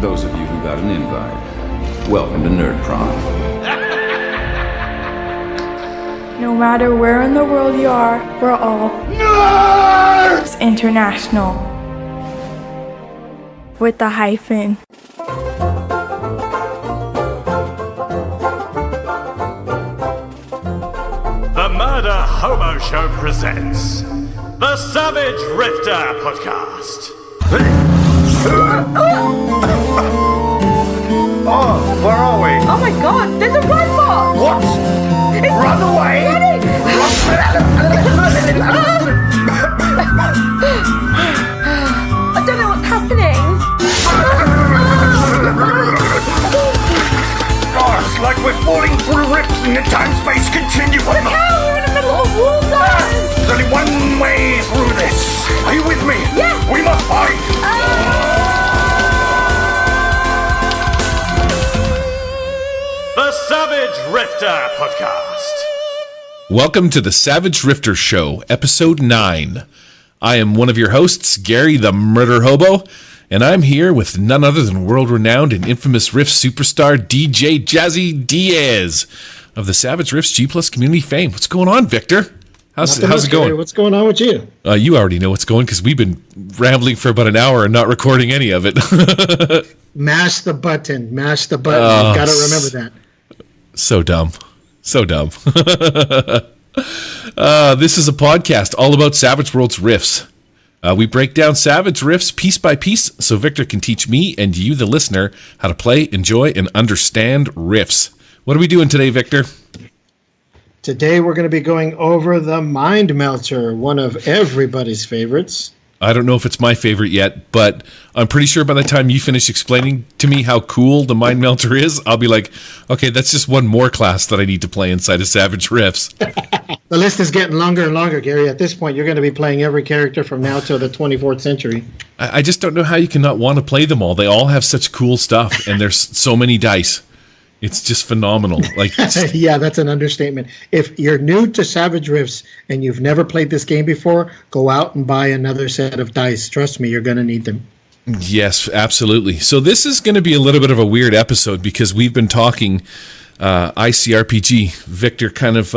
those of you who got an invite, welcome to Nerd Prom. No matter where in the world you are, we're all Nerds International. With the hyphen. The Murder Hobo Show presents the Savage Rifter Podcast. Oh, where are we? Oh my god, there's a robot! What? It's Run away! running! I don't know what's happening. Oh, it's like we're falling through rips in the time-space continuum. Look out, we're in the middle of water! There's only one way through this. Are you with me? Yes! We must fight! The Savage Rifter Podcast. Welcome to the Savage Rifter Show, Episode 9. I am one of your hosts, Gary the Murder Hobo, and I'm here with none other than world-renowned and infamous riff superstar DJ Jazzy Diaz of the Savage Riffs G Plus community fame. What's going on, Victor? How's it going? What's going on with you? You already know what's going because we've been rambling for about an hour and not recording any of it. Mash the button. You've got to remember that. So dumb. This is a podcast all about Savage Worlds riffs. We break down Savage riffs piece by piece so Victor can teach me and you, the listener, how to play, enjoy, and understand riffs. What are we doing today, Victor? Today we're going to be going over the Mind Melter, one of everybody's favorites. I don't know if it's my favorite yet, but I'm pretty sure by the time you finish explaining to me how cool the Mind Melter is, I'll be like, okay, that's just one more class that I need to play inside of Savage Riffs. The list is getting longer and longer, Gary. At this point, you're going to be playing every character from now till the 24th century. I just don't know how you can not want to play them all. They all have such cool stuff, and there's so many dice. It's just phenomenal. Yeah, that's an understatement. If you're new to Savage Riffs and you've never played this game before, go out and buy another set of dice. Trust me, you're going to need them. Yes, absolutely. So this is going to be a little bit of a weird episode because we've been talking ICRPG. Victor kind of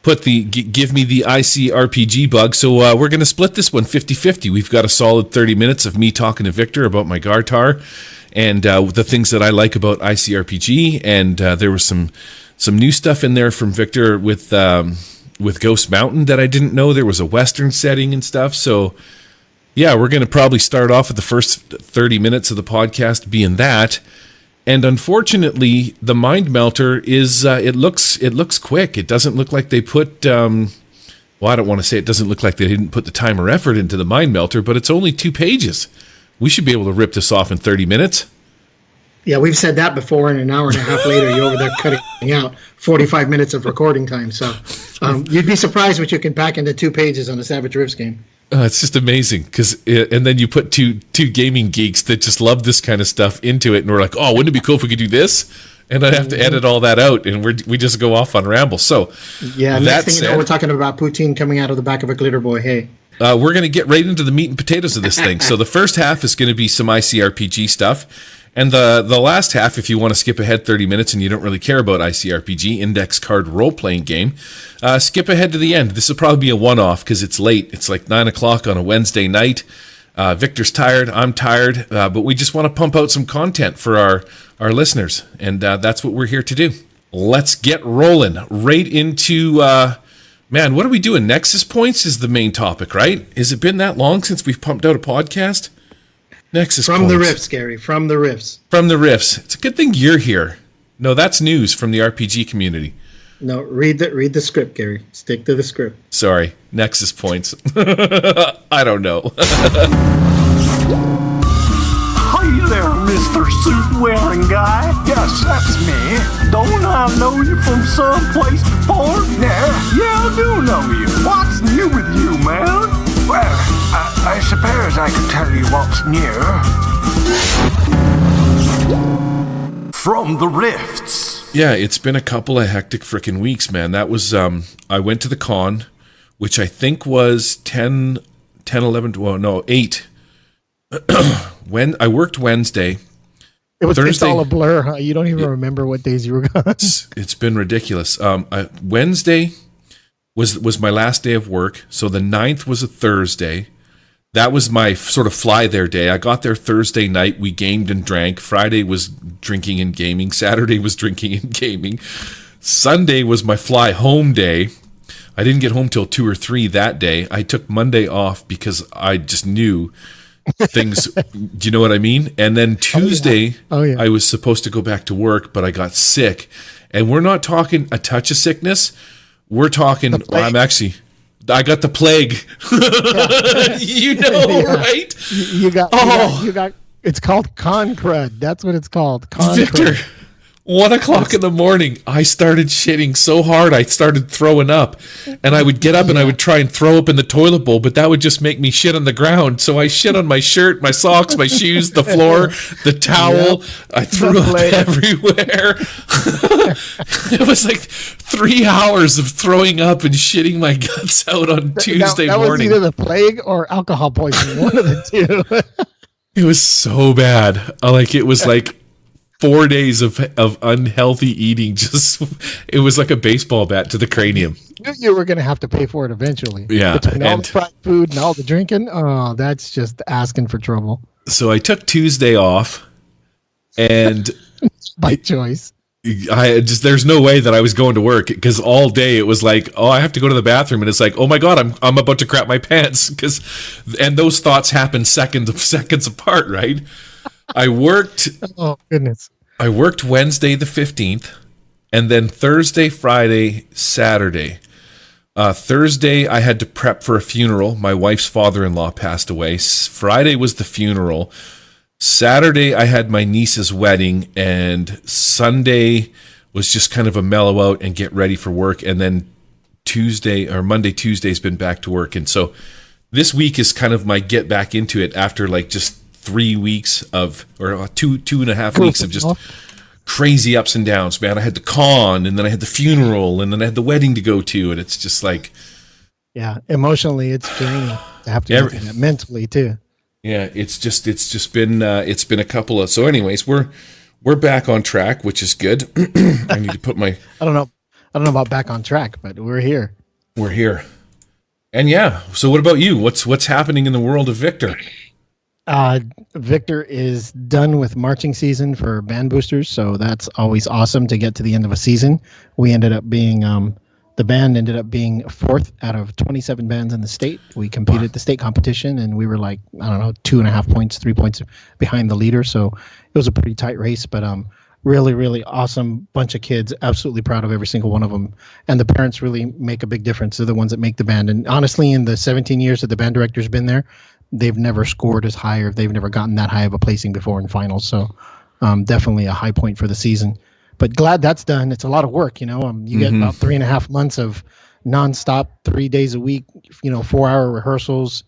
give me the ICRPG bug. So we're going to split this one 50-50. We've got a solid 30 minutes of me talking to Victor about my Gartar and the things that I like about ICRPG, and there was some new stuff in there from Victor with Ghost Mountain that I didn't know. There was a Western setting and stuff. So, yeah, we're going to probably start off with the first 30 minutes of the podcast being that. And unfortunately, the Mind Melter is it looks quick. It doesn't look like they put I don't want to say it doesn't look like they didn't put the time or effort into the Mind Melter, but it's only 2 pages. We should be able to rip this off in 30 minutes. Yeah, we've said that before, and an hour and a half later, you're over there cutting out 45 minutes of recording time. So you'd be surprised what you can pack into 2 pages on a Savage Riffs game. It's just amazing, and then you put two gaming geeks that just love this kind of stuff into it, and we're like, oh, wouldn't it be cool if we could do this? And I'd have to edit all that out, and we just go off on ramble. So yeah, next thing you know, we're talking about poutine coming out of the back of a glitter boy. Hey. We're going to get right into the meat and potatoes of this thing. So the first half is going to be some ICRPG stuff. And the last half, if you want to skip ahead 30 minutes and you don't really care about ICRPG, index card role-playing game, skip ahead to the end. This will probably be a one-off because it's late. It's like 9 o'clock on a Wednesday night. Victor's tired. I'm tired. But we just want to pump out some content for our listeners. And that's what we're here to do. Let's get rolling right into... Man, what are we doing? Nexus points is the main topic, right? Has it been that long since we've pumped out a podcast? Nexus points. From the riffs, Gary. From the riffs. From the riffs. It's a good thing you're here. No, that's news from the RPG community. No, read the script, Gary. Stick to the script. Sorry. Nexus points. I don't know. Hey there, Mr. Suit-wearing guy. Yes, that's me. Don't I know you from someplace before? Yeah, I do know you. What's new with you, man? Well, I suppose I could tell you what's new. From the Rifts. Yeah, it's been a couple of hectic frickin' weeks, man. That was, I went to the con, which I think was 8. When I worked Wednesday, It's all a blur, huh? You don't even remember what days you were gone. It's been ridiculous. Wednesday was my last day of work, so the 9th was a Thursday. That was my sort of fly there day. I got there Thursday night. We gamed and drank. Friday was drinking and gaming. Saturday was drinking and gaming. Sunday was my fly home day. I didn't get home till 2 or 3 that day. I took Monday off because I just knew things. Do you know what I mean? And then Tuesday, I was supposed to go back to work, but I got sick. And we're not talking a touch of sickness. We're talking, I got the plague. You know, right? You got, it's called con crud. That's what it's called. Victor, 1 o'clock in the morning, I started shitting so hard I started throwing up. And I would get up and I would try and throw up in the toilet bowl, but that would just make me shit on the ground. So I shit on my shirt, my socks, my shoes, the floor, the towel. I threw up everywhere. It was like 3 hours of throwing up and shitting my guts out on Tuesday morning. That was either the plague or alcohol poisoning, one of the two. It was so bad. It was like 4 days of unhealthy eating. Just, it was like a baseball bat to the cranium. You were going to have to pay for it eventually. Yeah. Between all the fried food and all the drinking, that's just asking for trouble. So I took Tuesday off, and by choice. There's no way that I was going to work, because all day it was like, I have to go to the bathroom, and it's like, oh my God, I'm about to crap my pants, and those thoughts happen seconds apart, right? I worked. Oh goodness! I worked Wednesday the 15th, and then Thursday, Friday, Saturday. Thursday I had to prep for a funeral. My wife's father-in-law passed away. Friday was the funeral. Saturday I had my niece's wedding, and Sunday was just kind of a mellow out and get ready for work. And then Monday, Tuesday's been back to work, and so this week is kind of my get back into it after just 3 weeks of, or 2.5 weeks of just crazy ups and downs, man. I had the con, and then I had the funeral, and then I had the wedding to go to, and it's just like, yeah, emotionally it's draining to have to go through that, mentally too. Yeah, it's just been a couple of, so anyways, we're back on track, which is good. I need to put my I don't know about back on track, but we're here. And yeah, so what about you? What's happening in the world of Victor? Victor is done with marching season for band boosters, so that's always awesome to get to the end of a season. We ended up being the band ended up being 4th out of 27 bands in the state. We competed at the state competition, and we were 2.5 points, 3 points behind the leader. So it was a pretty tight race, but really, really awesome bunch of kids. Absolutely proud of every single one of them. And the parents really make a big difference. They're the ones that make the band. And honestly, in the 17 years that the band director's been there, they've never scored as high, or they've never gotten that high of a placing before in finals. So definitely a high point for the season. But glad that's done. It's a lot of work, you get about 3.5 months of nonstop, 3 days a week, 4-hour rehearsals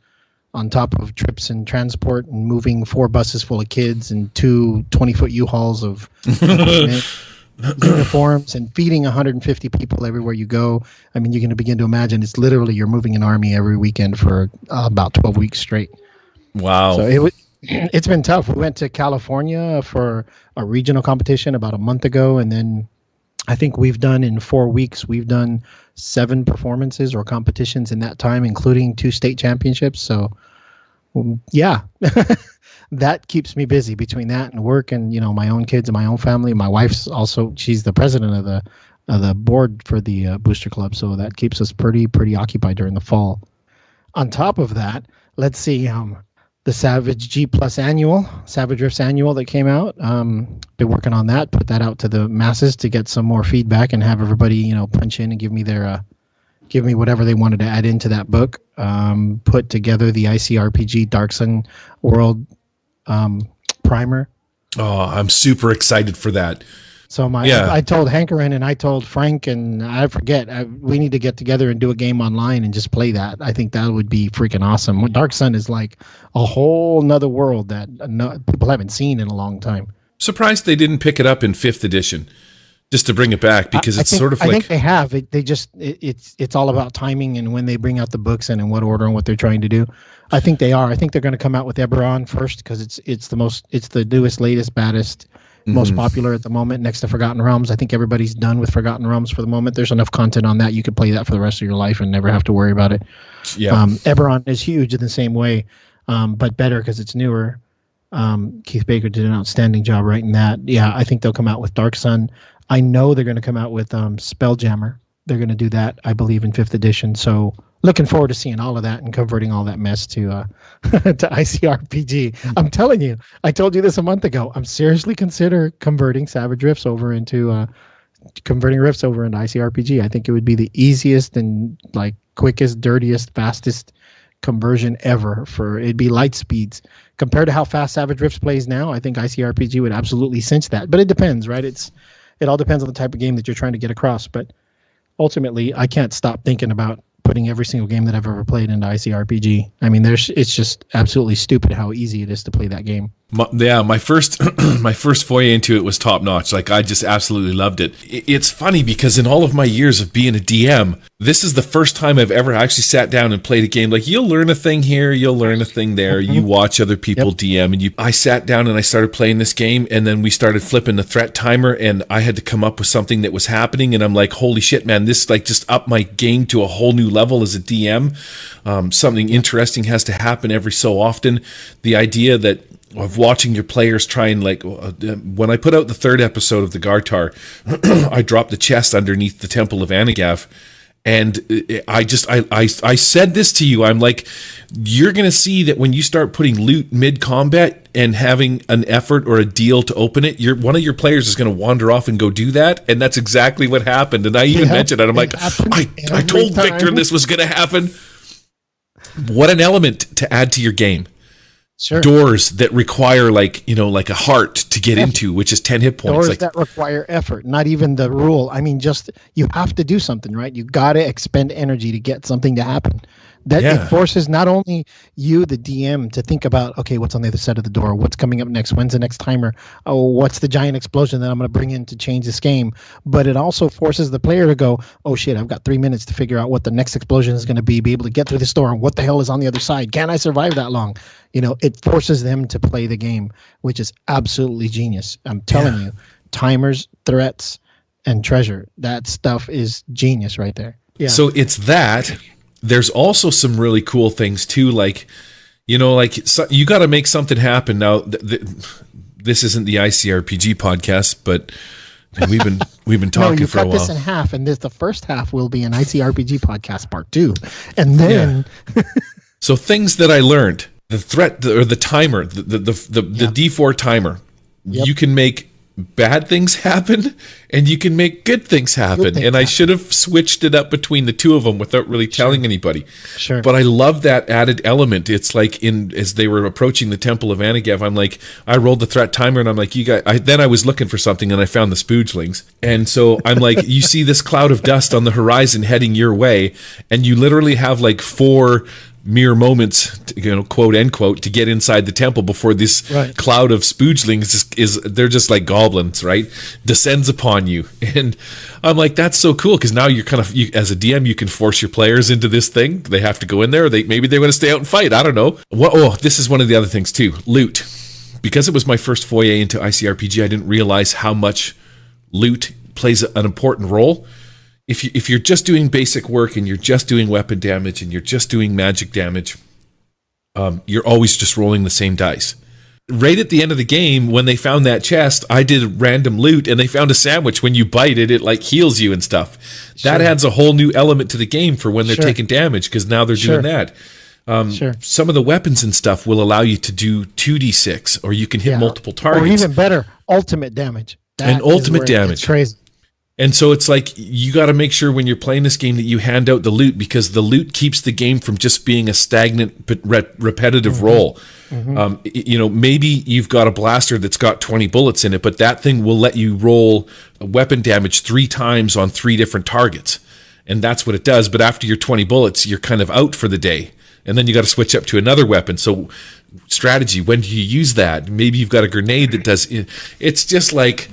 on top of trips and transport, and moving 4 buses full of kids and 2 20-foot U-Hauls of uniforms, and feeding 150 people everywhere you go. I mean, you're going to begin to imagine it's literally you're moving an army every weekend for about 12 weeks straight. Wow. So it's been tough. We went to California for a regional competition about a month ago, and then I think in 4 weeks, we've done 7 performances or competitions in that time, including 2 state championships. So yeah, that keeps me busy between that and work, and my own kids and my own family. My wife's also, she's the president of the board for the booster club, so that keeps us pretty occupied during the fall. On top of that, let's see, the Savage G Plus annual, Savage Rifts annual that came out. Been working on that, put that out to the masses to get some more feedback and have everybody, punch in and give me whatever they wanted to add into that book. Put together the ICRPG Dark Sun World primer. Oh, I'm super excited for that. So I told Hankerin and I told Frank, and I forget, we need to get together and do a game online and just play that. I think that would be freaking awesome. Dark Sun is like a whole nother world that people haven't seen in a long time. Surprised they didn't pick it up in 5th edition. just to bring it back, because it's sort of like, I think they have. It's all about timing and when they bring out the books and in what order and what they're trying to do. I think they are. I think they're going to come out with Eberron first because it's the newest, latest, baddest, most popular at the moment next to Forgotten Realms. I think everybody's done with Forgotten Realms for the moment. There's enough content on that. You could play that for the rest of your life and never have to worry about it. Yeah. Eberron is huge in the same way, but better because it's newer. Keith Baker did an outstanding job writing that. Yeah, I think they'll come out with Dark Sun. I know they're going to come out with Spelljammer. They're going to do that, I believe, in 5th edition. So looking forward to seeing all of that and converting all that mess to ICRPG. I'm telling you, I told you this a month ago. I'm seriously consider converting Savage Rifts over into ICRPG. I think it would be the easiest and like quickest, dirtiest, fastest conversion ever. It'd be light speeds compared to how fast Savage Rifts plays now. I think ICRPG would absolutely cinch that, but it depends, right? It all depends on the type of game that you're trying to get across. But ultimately, I can't stop thinking about putting every single game that I've ever played into ICRPG. I mean, it's just absolutely stupid how easy it is to play that game. My first foray into it was top notch. Like, I just absolutely loved it. It's funny because in all of my years of being a DM, this is the first time I've ever actually sat down and played a game. Like, you'll learn a thing here, you'll learn a thing there. You watch other people DM, and I sat down and I started playing this game, and then we started flipping the threat timer, and I had to come up with something that was happening, and I'm like, holy shit, man, this like just upped my game to a whole new level as a DM. Something interesting has to happen every so often. The idea of watching your players try and like, when I put out the 3rd episode of the Gartar, I dropped the chest underneath the Temple of Anagav, and I said this to you. I'm like, you're going to see that when you start putting loot mid-combat and having an effort or a deal to open it, one of your players is going to wander off and go do that, and that's exactly what happened. And I even mentioned it. I'm like, I told Victor this was going to happen. What an element to add to your game. Sure. Doors that require like a heart to get into, which is 10 hit points. Doors that require effort, not even the rule. I mean, just you have to do something, right? You got to expend energy to get something to happen. It forces not only you, the DM, to think about, okay, what's on the other side of the door? What's coming up next? When's the next timer? Oh, what's the giant explosion that I'm going to bring in to change this game? But it also forces the player to go, oh shit, I've got 3 minutes to figure out what the next explosion is going to be able to get through this door, and what the hell is on the other side? Can I survive that long? It forces them to play the game, which is absolutely genius. I'm telling you, timers, threats, and treasure, that stuff is genius right there. Yeah. So it's that. There's also some really cool things too, like, you got to make something happen. Now, this isn't the ICRPG podcast, but we've been talking for a while. No, you cut this in half, and the first half will be an ICRPG podcast part 2, and then. So things that I learned: the threat or the timer, the D4 timer. Yep. You can make bad things happen, and you can make good things happen. I should have switched it up between the two of them without really telling anybody. Sure. But I love that added element. It's like as they were approaching the Temple of Anagav, I'm like, I rolled the threat timer, and I'm like, you guys. Then I was looking for something, and I found the Spoodlings, and so I'm like, you see this cloud of dust on the horizon heading your way, and you literally have like 4 mere moments, quote end quote, to get inside the temple before this cloud of spoodlings they're just like goblins, right? Descends upon you. And I'm like, that's so cool, because now you're kind of, as a DM, you can force your players into this thing. They have to go in there, or maybe they want to stay out and fight. I don't know. This is one of the other things too. Loot. Because it was my first foray into ICRPG, I didn't realize how much loot plays an important role. If you're just doing basic work, and you're just doing weapon damage, and you're just doing magic damage, you're always just rolling the same dice. Right at the end of the game, when they found that chest, I did random loot, and they found a sandwich. When you bite it, it like heals you and stuff. Sure. That adds a whole new element to the game for when they're taking damage, because now they're doing that. Some of the weapons and stuff will allow you to do 2d6, or you can hit multiple targets. Or even better, ultimate damage. Ultimate damage. It's crazy. And so it's like, you got to make sure when you're playing this game that you hand out the loot, because the loot keeps the game from just being a stagnant but repetitive roll. Maybe you've got a blaster that's got 20 bullets in it, but that thing will let you roll weapon damage 3 times on 3 different targets. And that's what it does. But after your 20 bullets, you're kind of out for the day. And then you got to switch up to another weapon. So strategy, when do you use that? Maybe you've got a grenade that does. It's just like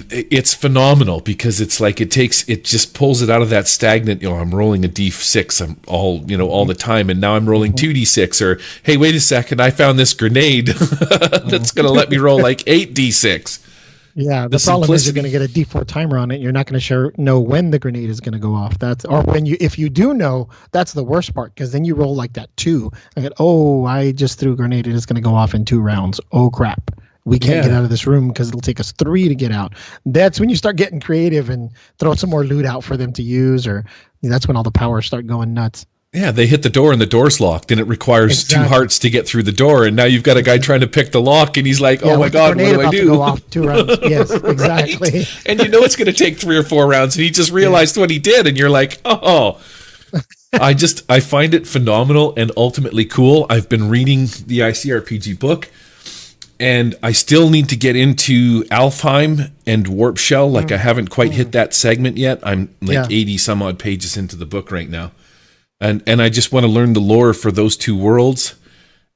it's phenomenal because it's like it just pulls it out of that stagnant, I'm rolling a d6 all the time, and now I'm rolling 2d6, or hey, wait a second, I found this grenade that's going to let me roll like 8d6. Yeah, the problem is you're going to get a D4 timer on it. You're not going to know when the grenade is going to go off. If you do know, that's the worst part, because then you roll like that 2. I just threw a grenade. It is going to go off in 2 rounds. Oh crap. We can't get out of this room because it'll take us 3 to get out. That's when you start getting creative and throw some more loot out for them to use, or that's when all the powers start going nuts. Yeah, they hit the door and the door's locked, and it requires 2 hearts to get through the door. And now you've got a guy trying to pick the lock, and he's like, "Oh my God, what do I do?" To go off 2 rounds. Yes, exactly. Right? And it's going to take 3 or 4 rounds, and he just realized what he did, and you're like, "Oh." I find it phenomenal and ultimately cool. I've been reading the ICRPG book, and I still need to get into Alfheim and Warp Shell. Like I haven't quite hit that segment yet. I'm 80 some odd pages into the book right now. And I just want to learn the lore for those 2 worlds.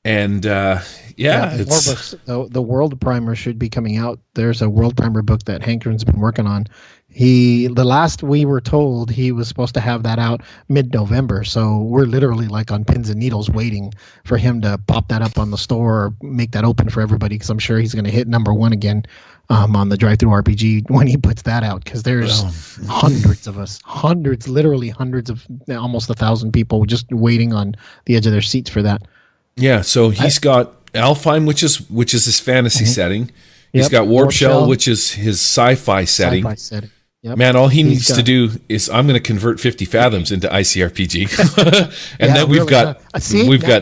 And it's the World Primer should be coming out. There's a World Primer book that Hankron's been working on. The last we were told, he was supposed to have that out mid-November. So we're literally like on pins and needles waiting for him to pop that up on the store or make that open for everybody, because I'm sure he's going to hit #1 again on the Drive-Thru RPG when he puts that out, because there's hundreds of us, literally hundreds of, almost 1,000 people just waiting on the edge of their seats for that. Yeah, so he's got Alfheim, which is his fantasy setting. He's got Warp Shell, which is his sci-fi setting. Yep. Man, all he needs to do is I'm going to convert 50 Fathoms into ICRPG, and then we've got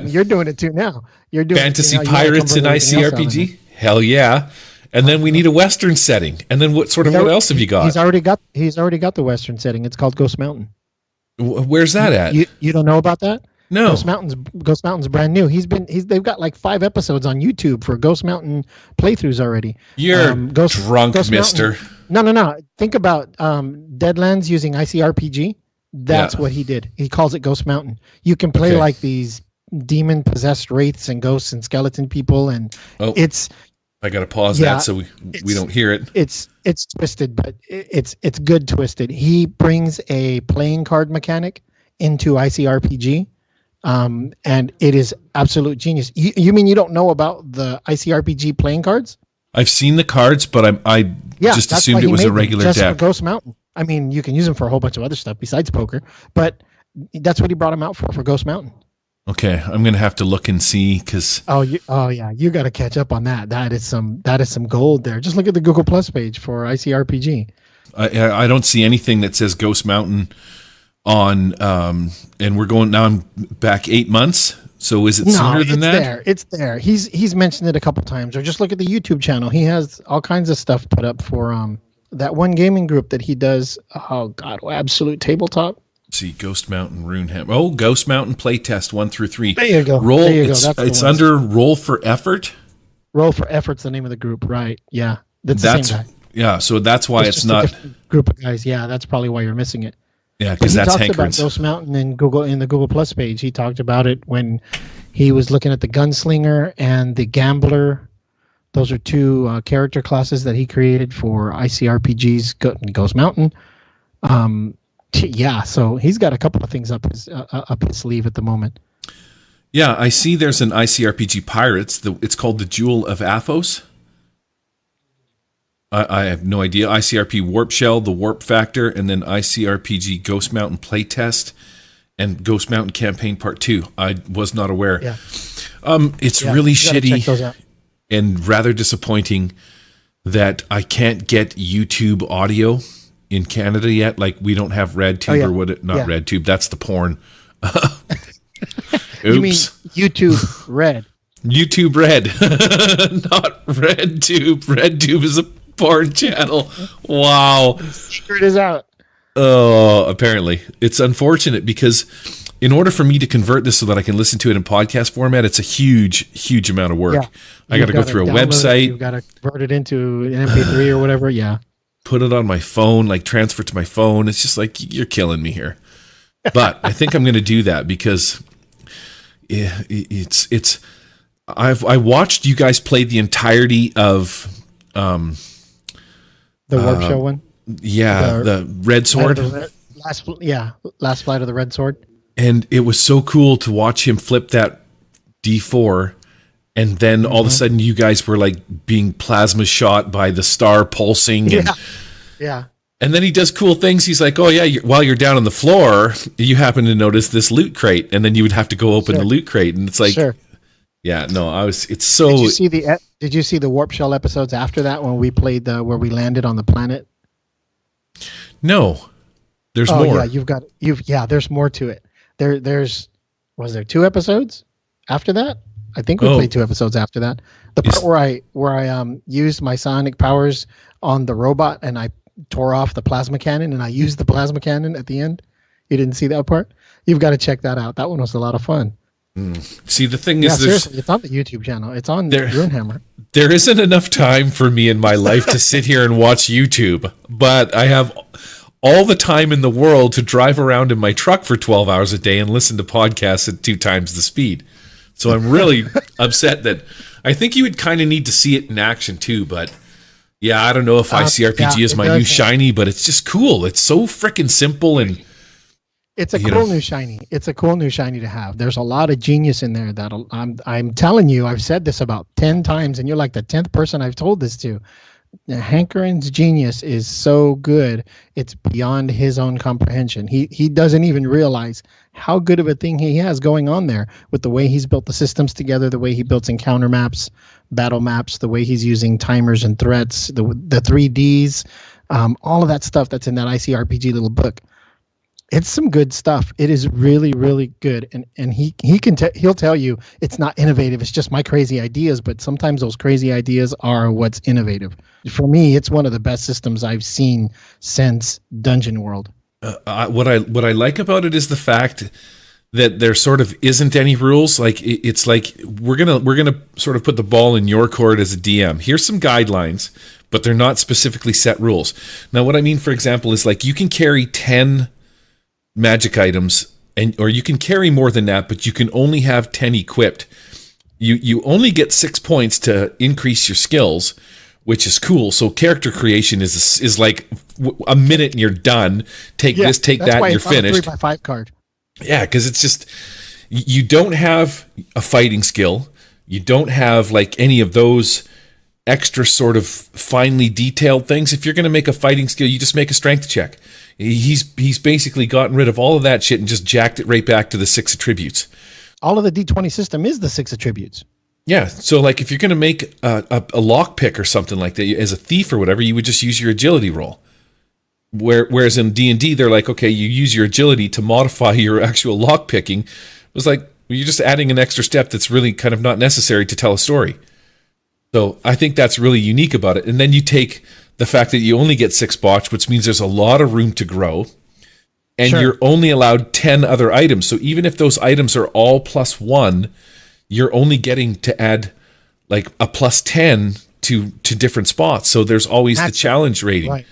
you're doing it too now. You're doing Fantasy Pirates in ICRPG. Hell yeah! And then we need a Western setting. And then what else have you got? He's already got the Western setting. It's called Ghost Mountain. Where's that at? You don't know about that? No. Ghost Mountain's brand new. They've got like 5 episodes on YouTube for Ghost Mountain playthroughs already. You're drunk, mister. No. Think about Deadlands using ICRPG. That's what he did. He calls it Ghost Mountain. You can play like these demon possessed wraiths and ghosts and skeleton people, and it's. I gotta pause that so we don't hear it. It's twisted, but it's good twisted. He brings a playing card mechanic into ICRPG. And it is absolute genius. You mean you don't know about the ICRPG playing cards? I've seen the cards, but I just assumed it was a regular deck. For Ghost Mountain. I mean, you can use them for a whole bunch of other stuff besides poker, but that's what he brought them out for Ghost Mountain. Okay, I'm gonna have to look and see because. You got to catch up on that. That is some gold there. Just look at the Google Plus page for ICRPG. I don't see anything that says Ghost Mountain on and we're going now. I'm back 8 months, so is it sooner than that? It's there. He's mentioned it a couple times. Or just look at the YouTube channel. He has all kinds of stuff put up for that one gaming group that he does. Oh God, Absolute Tabletop. Let's see, Ghost Mountain RuneHammer. Oh, Ghost Mountain Playtest 1 through 3. There you go. It's under Roll for Effort. Roll for Effort's the name of the group, right? Yeah, that's the same guy. Yeah, so that's why it's not a group of guys. Yeah, that's probably why you're missing it. Yeah, because that's Hank. He talked about Ghost Mountain in the Google Plus page. He talked about it when he was looking at the Gunslinger and the Gambler. Those are 2 character classes that he created for ICRPG's Ghost Mountain. So he's got a couple of things up his sleeve at the moment. Yeah, I see. There's an ICRPG Pirates. It's called the Jewel of Athos. I have no idea. ICRP Warp Shell, the Warp Factor, and then ICRPG Ghost Mountain Playtest and Ghost Mountain Campaign Part 2. I was not aware. Yeah. It's really shitty and rather disappointing that I can't get YouTube audio in Canada yet. Like, we don't have RedTube RedTube. That's the porn. Oops. You mean YouTube Red? YouTube Red, not RedTube. RedTube is a porn channel. Wow. Secret is out. Oh, apparently. It's unfortunate because in order for me to convert this so that I can listen to it in podcast format, it's a huge amount of work. Yeah. I got to go through a website. You've got to convert it into an MP3 or whatever. Yeah. Put it on my phone, like transfer it to my phone. It's just like, you're killing me here. But I think I'm going to do that because I watched you guys play the entirety of The Warp Show one. Yeah, the Red Sword. Last Flight of the Red Sword. And it was so cool to watch him flip that D4, and then all of a sudden you guys were like being plasma shot by the star pulsing. And, yeah. And then he does cool things. He's like, oh yeah, while you're down on the floor, you happen to notice this loot crate, and then you would have to go open the loot crate, and it's like, yeah, no, it's so. Did you see the Warp Shell episodes after that when we played where we landed on the planet? No, there's more. Yeah, there's more to it. Was there 2 episodes after that? I think we played 2 episodes after that. The part where I used my sonic powers on the robot and I tore off the plasma cannon and I used the plasma cannon at the end. You didn't see that part? You've got to check that out. That one was a lot of fun. See, the thing is, seriously, it's on the YouTube channel. It's on RuneHammer. There isn't enough time for me in my life to sit here and watch YouTube, but I have all the time in the world to drive around in my truck for 12 hours a day and listen to podcasts at 2 times the speed. So I'm really upset that I think you would kind of need to see it in action too, but yeah, I don't know if ICRPG is my new shiny, but it's just cool. It's so freaking simple, and it's a cool new shiny. It's a cool new shiny to have. There's a lot of genius in there that I'm telling you, I've said this about 10 times, and you're like the 10th person I've told this to. Hankering's genius is so good, it's beyond his own comprehension. He doesn't even realize how good of a thing he has going on there with the way he's built the systems together, the way he builds encounter maps, battle maps, the way he's using timers and threats, the 3Ds, all of that stuff that's in that ICRPG little book. It's some good stuff. It is really, really good, and he'll tell you it's not innovative. It's just my crazy ideas. But sometimes those crazy ideas are what's innovative. For me, it's one of the best systems I've seen since Dungeon World. What I like about it is the fact that there sort of isn't any rules. Like it's like we're gonna sort of put the ball in your court as a DM. Here's some guidelines, but they're not specifically set rules. Now, what I mean, for example, is like you can carry 10 magic items, or you can carry more than that, but you can only have 10 equipped. You only get 6 points to increase your skills, which is cool. So character creation is like a minute and you're done. Take this, take that, and you're finished. 3x5 card. Yeah, because it's just you don't have a fighting skill. You don't have like any of those extra sort of finely detailed things. If you're going to make a fighting skill, you just make a strength check. He's basically gotten rid of all of that shit and just jacked it right back to the 6 attributes. All of the D20 system is the 6 attributes. Yeah, so like if you're going to make a lockpick or something like that as a thief or whatever, you would just use your agility roll. Whereas in D&D, they're like, okay, you use your agility to modify your actual lockpicking. It was like, you're just adding an extra step that's really kind of not necessary to tell a story. So I think that's really unique about it. And then you take the fact that you only get 6 spots, which means there's a lot of room to grow, and you're only allowed 10 other items. So even if those items are all +1, you're only getting to add like a +10 to different spots. So there's always the challenge rating. Right.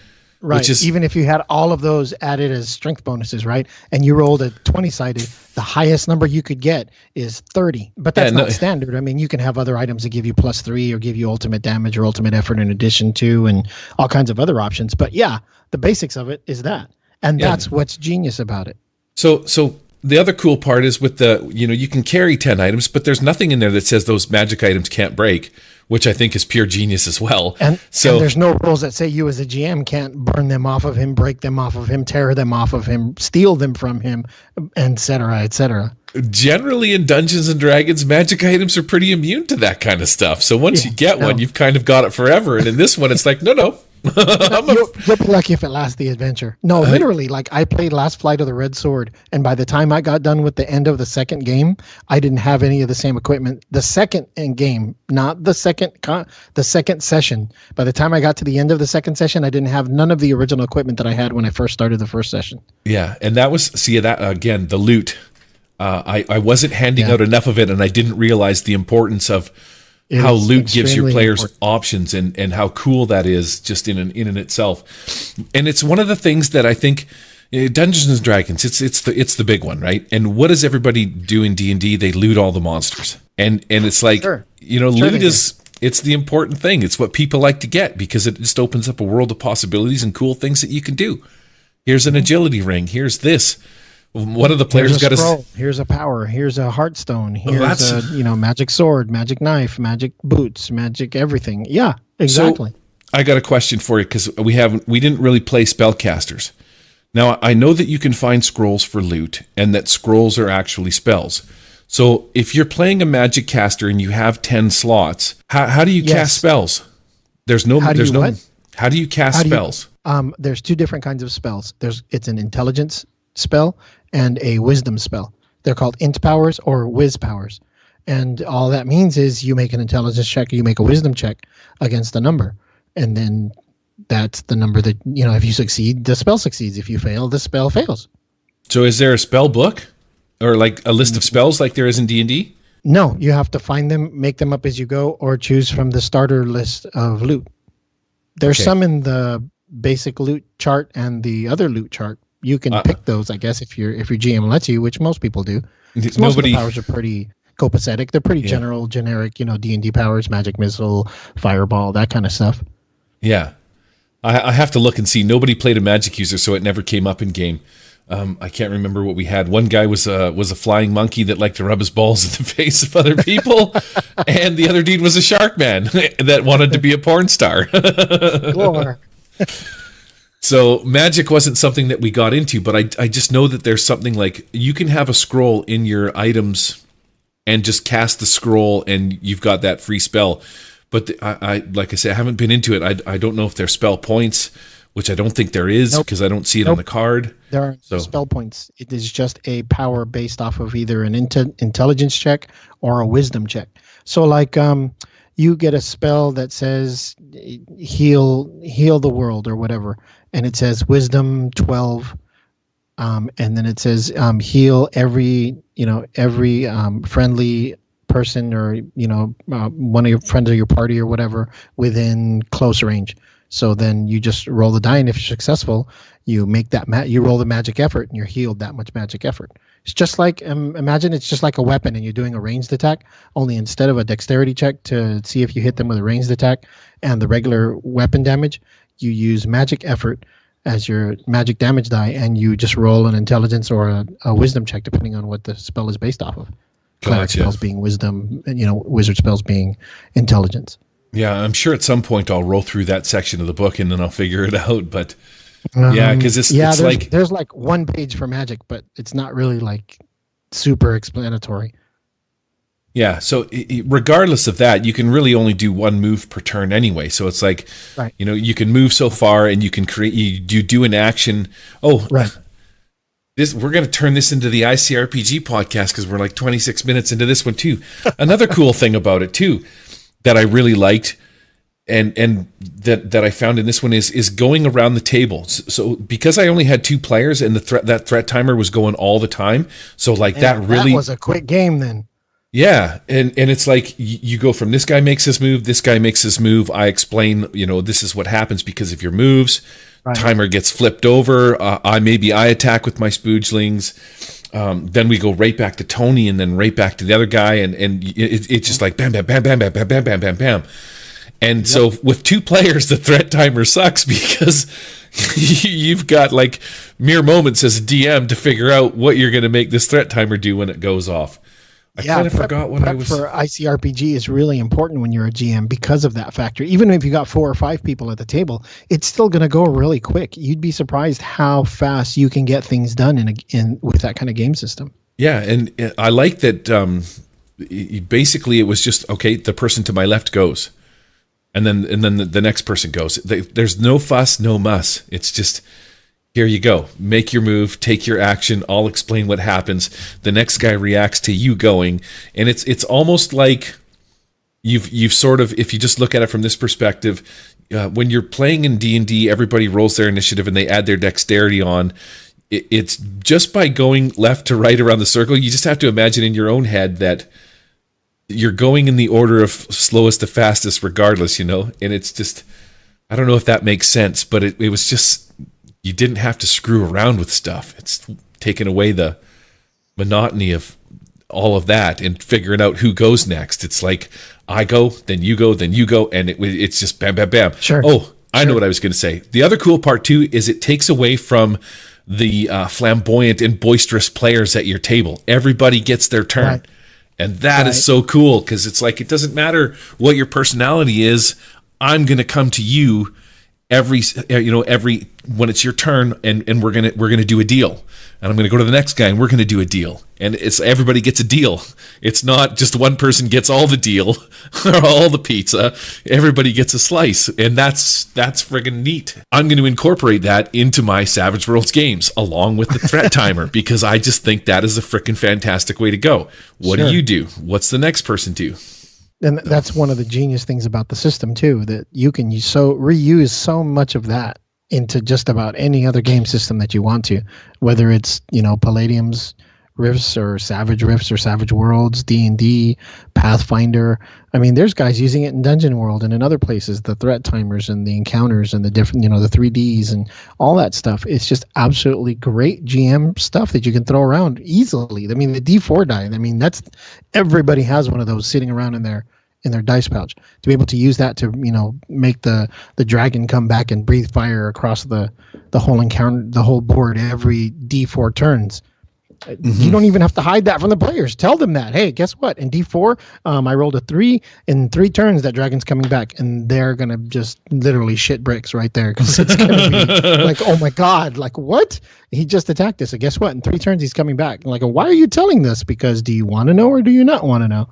Which is, even if you had all of those added as strength bonuses, right? And you rolled a 20-sided, the highest number you could get is 30. But that's not standard. I mean, you can have other items that give you +3 or give you ultimate damage or ultimate effort in addition to, and all kinds of other options. But yeah, the basics of it is that. And that's what's genius about it. So the other cool part is with you can carry 10 items, but there's nothing in there that says those magic items can't break, which I think is pure genius as well. And there's no rules that say you as a GM can't burn them off of him, break them off of him, tear them off of him, steal them from him, et cetera, et cetera. Generally in Dungeons and Dragons, magic items are pretty immune to that kind of stuff. So once you get one, you've kind of got it forever. And in this one, it's like, no. You'll be lucky if it lasts the adventure. No, literally, like I played Last Flight of the Red Sword, and by the time I got done with the end of the second game, I didn't have any of the same equipment. The second end game, not the second session. By the time I got to the end of the second session, I didn't have none of the original equipment that I had when I first started the first session. Yeah, and that was that again, the loot. I wasn't handing out enough of it, and I didn't realize the importance of how loot gives your players options and how cool that is just in and itself. And it's one of the things that I think Dungeons and Dragons, it's the big one, right? And what does everybody do in D&D? They loot all the monsters. And it's like, loot is it's the important thing. It's what people like to get because it just opens up a world of possibilities and cool things that you can do. Here's an agility ring. Here's this. One of the players got a... Here's a power. Here's a heartstone. Here's a magic sword, magic knife, magic boots, magic everything. Yeah, exactly. So, I got a question for you because we didn't really play spellcasters. Now, I know that you can find scrolls for loot and that scrolls are actually spells. So if you're playing a magic caster and you have 10 slots, how do you cast spells? How do you cast spells? There's two different kinds of spells. It's an intelligence spell and a wisdom spell. They're called int powers or whiz powers. And all that means is you make an intelligence check or you make a wisdom check against a number. And then that's the number that, if you succeed, the spell succeeds. If you fail, the spell fails. So is there a spell book or like a list of spells like there is in D&D? No, you have to find them, make them up as you go, or choose from the starter list of loot. There's some in the basic loot chart and the other loot chart. You can pick those, I guess, if your GM lets you, which most people do. Most of the powers are pretty copacetic. They're pretty generic, D&D powers, magic missile, fireball, that kind of stuff. Yeah. I have to look and see. Nobody played a magic user, so it never came up in game. I can't remember what we had. One guy was a flying monkey that liked to rub his balls in the face of other people, and the other dude was a shark man that wanted to be a porn star. So magic wasn't something that we got into, but I just know that there's something like you can have a scroll in your items and just cast the scroll, and you've got that free spell. But I like I say, I haven't been into it. I don't know if there's spell points, which I don't think there is because I don't see it on the card. There are no spell points. It is just a power based off of either an intelligence check or a wisdom check. So like you get a spell that says heal the world or whatever, and it says wisdom 12, and then it says heal every friendly person or one of your friends of your party or whatever within close range. So then you just roll the die, and if you're successful, you make that you roll the magic effort, and you're healed that much magic effort. It's just like imagine it's just like a weapon, and you're doing a ranged attack. Only instead of a dexterity check to see if you hit them with a ranged attack and the regular weapon damage, you use magic effort as your magic damage die, and you just roll an intelligence or a wisdom check depending on what the spell is based off of. Cleric spells being wisdom, and wizard spells being intelligence. Yeah, I'm sure at some point I'll roll through that section of the book and then I'll figure it out. But because it's like there's like one page for magic, but it's not really like super explanatory. Yeah, so regardless of that, you can really only do one move per turn anyway. So it's like, you can move so far, and you can create. You do an action. Oh, right. We're going to turn this into the ICRPG podcast because we're like 26 minutes into this one too. Another cool thing about it too that I really liked and that I found in this one is going around the table. So because I only had 2 players and that threat timer was going all the time, so like that was a quick game then. Yeah, and it's like you go from this guy makes his move, this guy makes his move. I explain, this is what happens because of your moves. Right. Timer gets flipped over. I attack with my spoodlings. Then we go right back to Tony, and then right back to the other guy, and it's just like bam, bam, bam, bam, bam, bam, bam, bam, bam, bam. And so with 2 players, the threat timer sucks because you've got like mere moments as a DM to figure out what you're going to make this threat timer do when it goes off. I kind of forgot what I was... for ICRPG is really important when you're a GM because of that factor. Even if you got 4 or 5 people at the table, it's still going to go really quick. You'd be surprised how fast you can get things done with that kind of game system. Yeah, and I like that basically it was just, okay, the person to my left goes. And then the next person goes. There's no fuss, no muss. It's just... here you go. Make your move, take your action. I'll explain what happens. The next guy reacts to you going, and it's almost like you've sort of, if you just look at it from this perspective, when you're playing in D&D, everybody rolls their initiative and they add their dexterity on. It's just by going left to right around the circle. You just have to imagine in your own head that you're going in the order of slowest to fastest, regardless. And it's just, I don't know if that makes sense, but it was just. You didn't have to screw around with stuff. It's taken away the monotony of all of that and figuring out who goes next. It's like I go, then you go, then you go, and it's just bam, bam, bam. Sure. Oh, I know what I was going to say. The other cool part too is it takes away from the flamboyant and boisterous players at your table. Everybody gets their turn. Right. And that is so cool because it's like, it doesn't matter what your personality is. I'm going to come to you every when it's your turn, and we're gonna do a deal, and I'm gonna go to the next guy and we're gonna do a deal, and it's everybody gets a deal. It's not just one person gets all the deal or all the pizza. Everybody gets a slice, and that's friggin' neat. I'm going to incorporate that into my Savage Worlds games along with the threat timer because I just think that is a frickin' fantastic way to go. What do you do? What's the next person do? And that's one of the genius things about the system too, that you can reuse so much of that into just about any other game system that you want to, whether it's, Palladium's Rifts or Savage Rifts or Savage Worlds, D&D, Pathfinder. I mean, there's guys using it in Dungeon World and in other places, the threat timers and the encounters and the different, the 3Ds and all that stuff. It's just absolutely great GM stuff that you can throw around easily. I mean, the D4 die, that's everybody has one of those sitting around in their dice pouch. To be able to use that to, make the dragon come back and breathe fire across the whole encounter, the whole board every D4 turns. You don't even have to hide that from the players. Tell them that, hey, guess what? In D4, I rolled a 3. In 3 turns, that dragon's coming back, and they're gonna just literally shit bricks right there because it's gonna be like, oh my god, like what? He just attacked us. And guess what? In 3 turns, he's coming back. Like, why are you telling this? Because do you want to know or do you not want to know?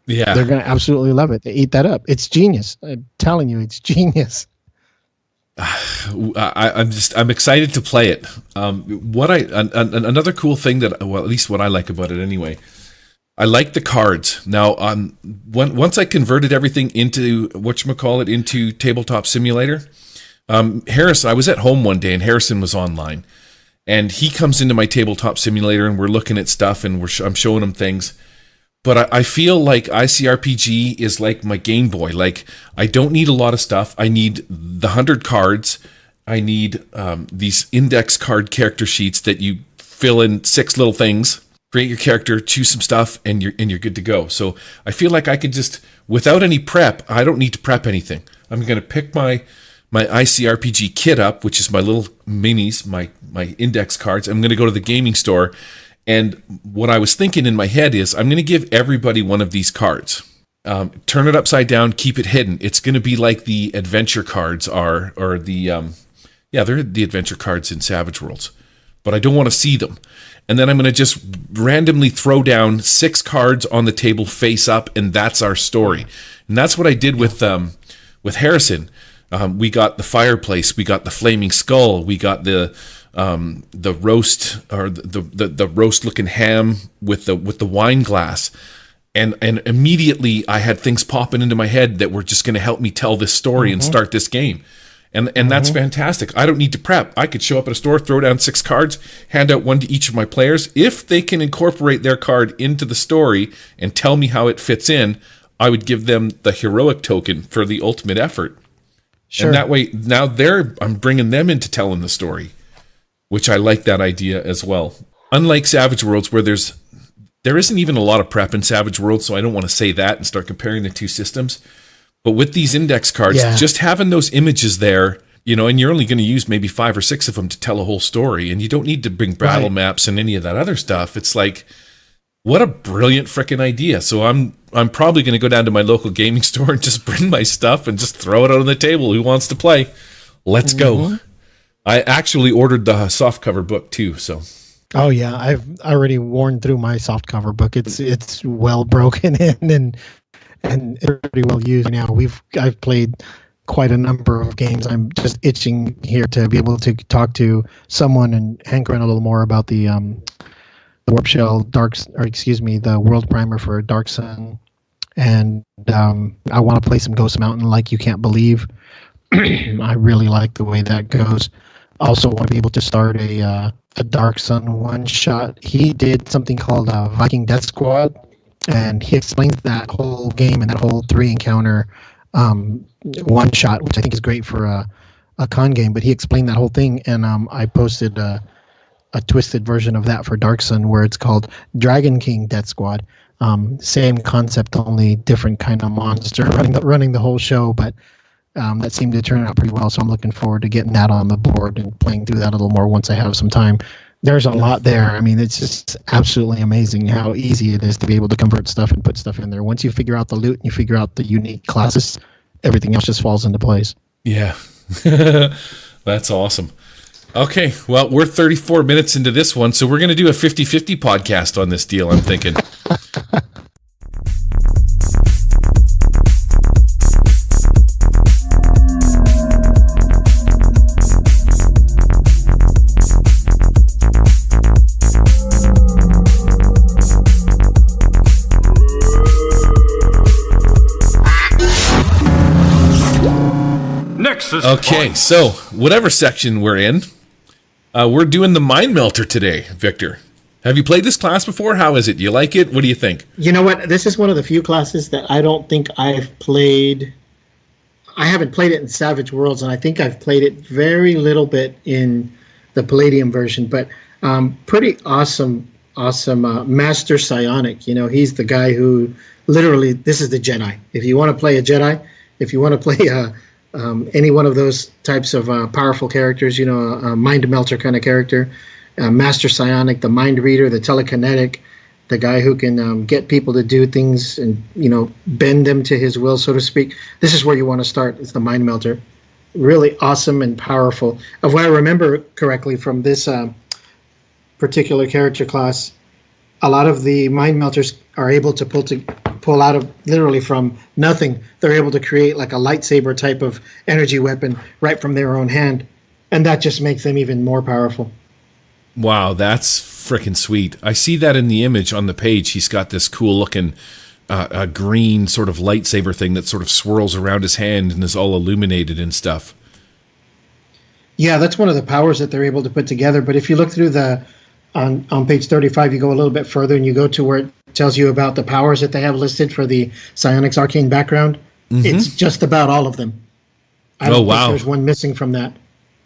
Yeah, they're gonna absolutely love it. They eat that up. It's genius. I'm telling you, it's genius. I'm excited to play it. Another cool thing that, well, at least what I like about it anyway, I like the cards. Now, once I converted everything into into Tabletop Simulator, I was at home one day and Harrison was online, and he comes into my Tabletop Simulator and we're looking at stuff and I'm showing him things. But I feel like ICRPG is like my Game Boy. Like, I don't need a lot of stuff. I need the 100 cards. I need these index card character sheets that you fill in 6 little things, create your character, choose some stuff, and you're good to go. So I feel like I could just, without any prep, I don't need to prep anything. I'm going to pick my ICRPG kit up, which is my little minis, my index cards. I'm going to go to the gaming store. And what I was thinking in my head is I'm going to give everybody one of these cards. Turn it upside down, keep it hidden. It's going to be like the adventure cards are, or they're the adventure cards in Savage Worlds. But I don't want to see them. And then I'm going to just randomly throw down 6 cards on the table face up, and that's our story. And that's what I did with Harrison. We got the fireplace, we got the flaming skull, we got the roast, or the roast looking ham with the wine glass, and immediately I had things popping into my head that were just going to help me tell this story and start this game, and that's fantastic. I don't need to prep. I could show up at a store, throw down 6 cards, hand out one to each of my players. If they can incorporate their card into the story and tell me how it fits in, I would give them the heroic token for the ultimate effort. Sure. And that way, now I'm bringing them into telling the story, which I like that idea as well. Unlike Savage Worlds, where there isn't even a lot of prep in Savage Worlds, so I don't want to say that and start comparing the two systems. But with these index cards, just having those images there, and you're only going to use maybe 5 or 6 of them to tell a whole story, and you don't need to bring battle maps and any of that other stuff. It's like, what a brilliant freaking idea. So I'm probably going to go down to my local gaming store and just bring my stuff and just throw it out on the table. Who wants to play? Let's go. I actually ordered the softcover book too, so. Oh yeah, I've already worn through my softcover book. It's well broken in and pretty well used now. I've played quite a number of games. I'm just itching here to be able to talk to someone and hankering a little more about the Warp Shell the World Primer for Dark Sun, and I want to play some Ghost Mountain like you can't believe. I really like the way that goes. Also want to be able to start a Dark Sun one-shot. He did something called Viking Death Squad, and he explains that whole game and that whole 3 encounter one-shot, which I think is great for a con game. But he explained that whole thing, and I posted a twisted version of that for Dark Sun, where it's called Dragon King Death Squad. Same concept, only different kind of monster running the whole show, but that seemed to turn out pretty well. So I'm looking forward to getting that on the board and playing through that a little more once I have some time. There's a lot there. I mean, it's just absolutely amazing how easy it is to be able to convert stuff and put stuff in there. Once you figure out the loot and you figure out the unique classes, everything else just falls into place. Yeah. That's awesome. Okay, well, we're 34 minutes into this one, so we're going to do a 50-50 podcast on this deal, I'm thinking. Okay, so whatever section we're in, we're doing the Mind Melter today, Victor. Have you played this class before? How is it? Do you like it? What do you think? You know what? This is one of the few classes that I don't think I've played. I haven't played it in Savage Worlds, and I think I've played it very little bit in the Palladium version, but pretty awesome Master Psionic. You know, he's the guy who literally, this is the Jedi. If you want to play a Jedi, if you want to play any one of those types of powerful characters, you know, a Mind Melter kind of character, Master Psionic, the Mind Reader, the Telekinetic, the guy who can get people to do things and, you know, bend them to his will, so to speak. This is where you want to start. It's the Mind Melter. Really awesome and powerful. Of what I remember correctly from this particular character class, a lot of the Mind Melters are able to pull out of literally from nothing. They're able to create like a lightsaber type of energy weapon right from their own hand, and that just makes them even more powerful. Wow, that's freaking sweet. I see that in the image on the page. He's got this cool looking a green sort of lightsaber thing that sort of swirls around his hand and is all illuminated and stuff. Yeah, that's one of the powers that they're able to put together. But if you look through on page 35, you go a little bit further and you go to where it tells you about the powers that they have listed for the Psionics Arcane background. Mm-hmm. It's just about all of them. I don't think there's one missing from that.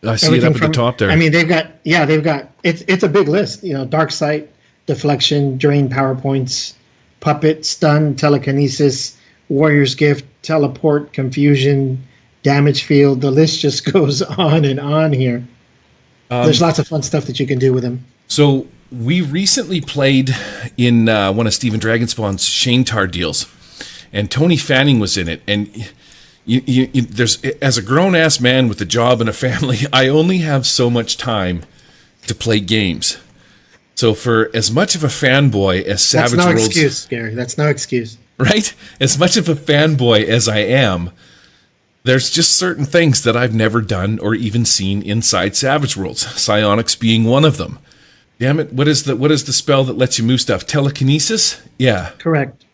I see it up at the top there. I mean, they've got, it's a big list. You know, Dark Sight, Deflection, Drain Power Points, Puppet, Stun, Telekinesis, Warrior's Gift, Teleport, Confusion, Damage Field. The list just goes on and on here. There's lots of fun stuff that you can do with them. So we recently played in one of Steven Dragonspawn's Shaintar deals, and Tony Fanning was in it. And there's, as a grown-ass man with a job and a family, I only have so much time to play games. So for as much of a fanboy as Savage Worlds... That's no excuse, Gary. That's no excuse. Right? As much of a fanboy as I am, there's just certain things that I've never done or even seen inside Savage Worlds. Psionics being one of them. Damn it, what is the spell that lets you move stuff? Telekinesis? Yeah. Correct.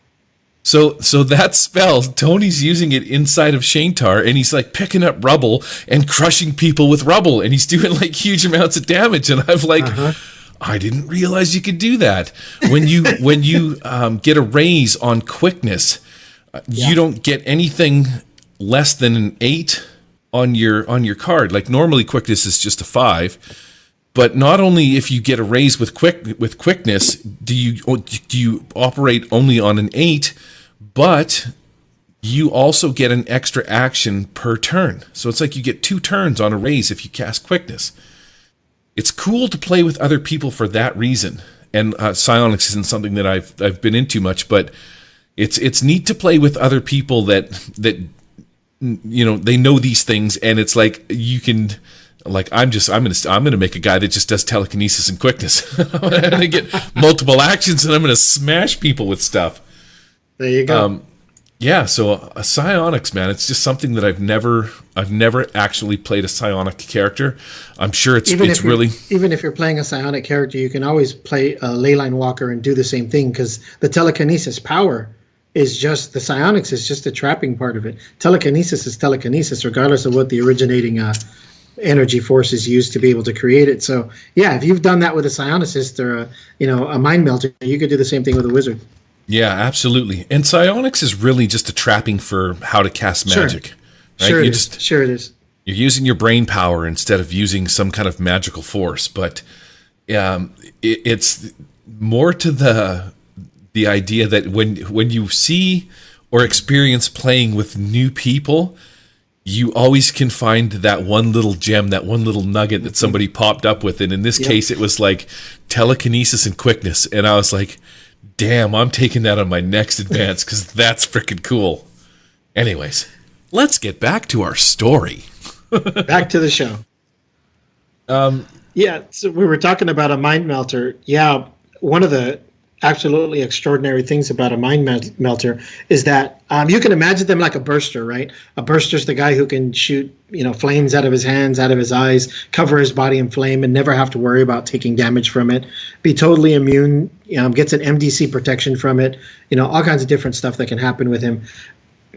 So that spell, Tony's using it inside of Shaintar, and he's like picking up rubble and crushing people with rubble, and he's doing like huge amounts of damage. And I'm like, I didn't realize you could do that. When you get a raise on quickness, you don't get anything less than an 8 on your card. Like normally quickness is just a 5. But not only if you get a raise with quickness do you operate only on an 8, but you also get an extra action per turn. So it's like you get 2 turns on a raise if you cast quickness. It's cool to play with other people for that reason. And psionics isn't something that I've been into much, but it's neat to play with other people that you know, they know these things, and it's like you can. Like I'm gonna make a guy that just does telekinesis and quickness. I'm gonna get multiple actions, and I'm gonna smash people with stuff. There you go. Yeah. So psionics, man, it's just something that I've never actually played a psionic character. I'm sure it's really even if you're playing a psionic character, you can always play a leyline walker and do the same thing because the telekinesis power is just the psionics is just the trapping part of it. Telekinesis is telekinesis, regardless of what the originating energy force is used to be able to create it. So yeah, if you've done that with a psionicist or a mind melter, you could do the same thing with a wizard. Yeah, absolutely. And psionics is really just a trapping for how to cast magic. Right? Sure it is. You're using your brain power instead of using some kind of magical force. But it's more to the idea that when you see or experience playing with new people, you always can find that one little gem, that one little nugget that somebody popped up with. And in this case, it was like telekinesis and quickness. And I was like, damn, I'm taking that on my next advance because that's freaking cool. Anyways, let's get back to our story. Back to the show. Yeah, so we were talking about a mind melter. Yeah, one of the absolutely extraordinary things about a mind melter is that you can imagine them like a burster, right? A burster's the guy who can shoot, flames out of his hands, out of his eyes, cover his body in flame, and never have to worry about taking damage from it. Be totally immune, gets an MDC protection from it, all kinds of different stuff that can happen with him.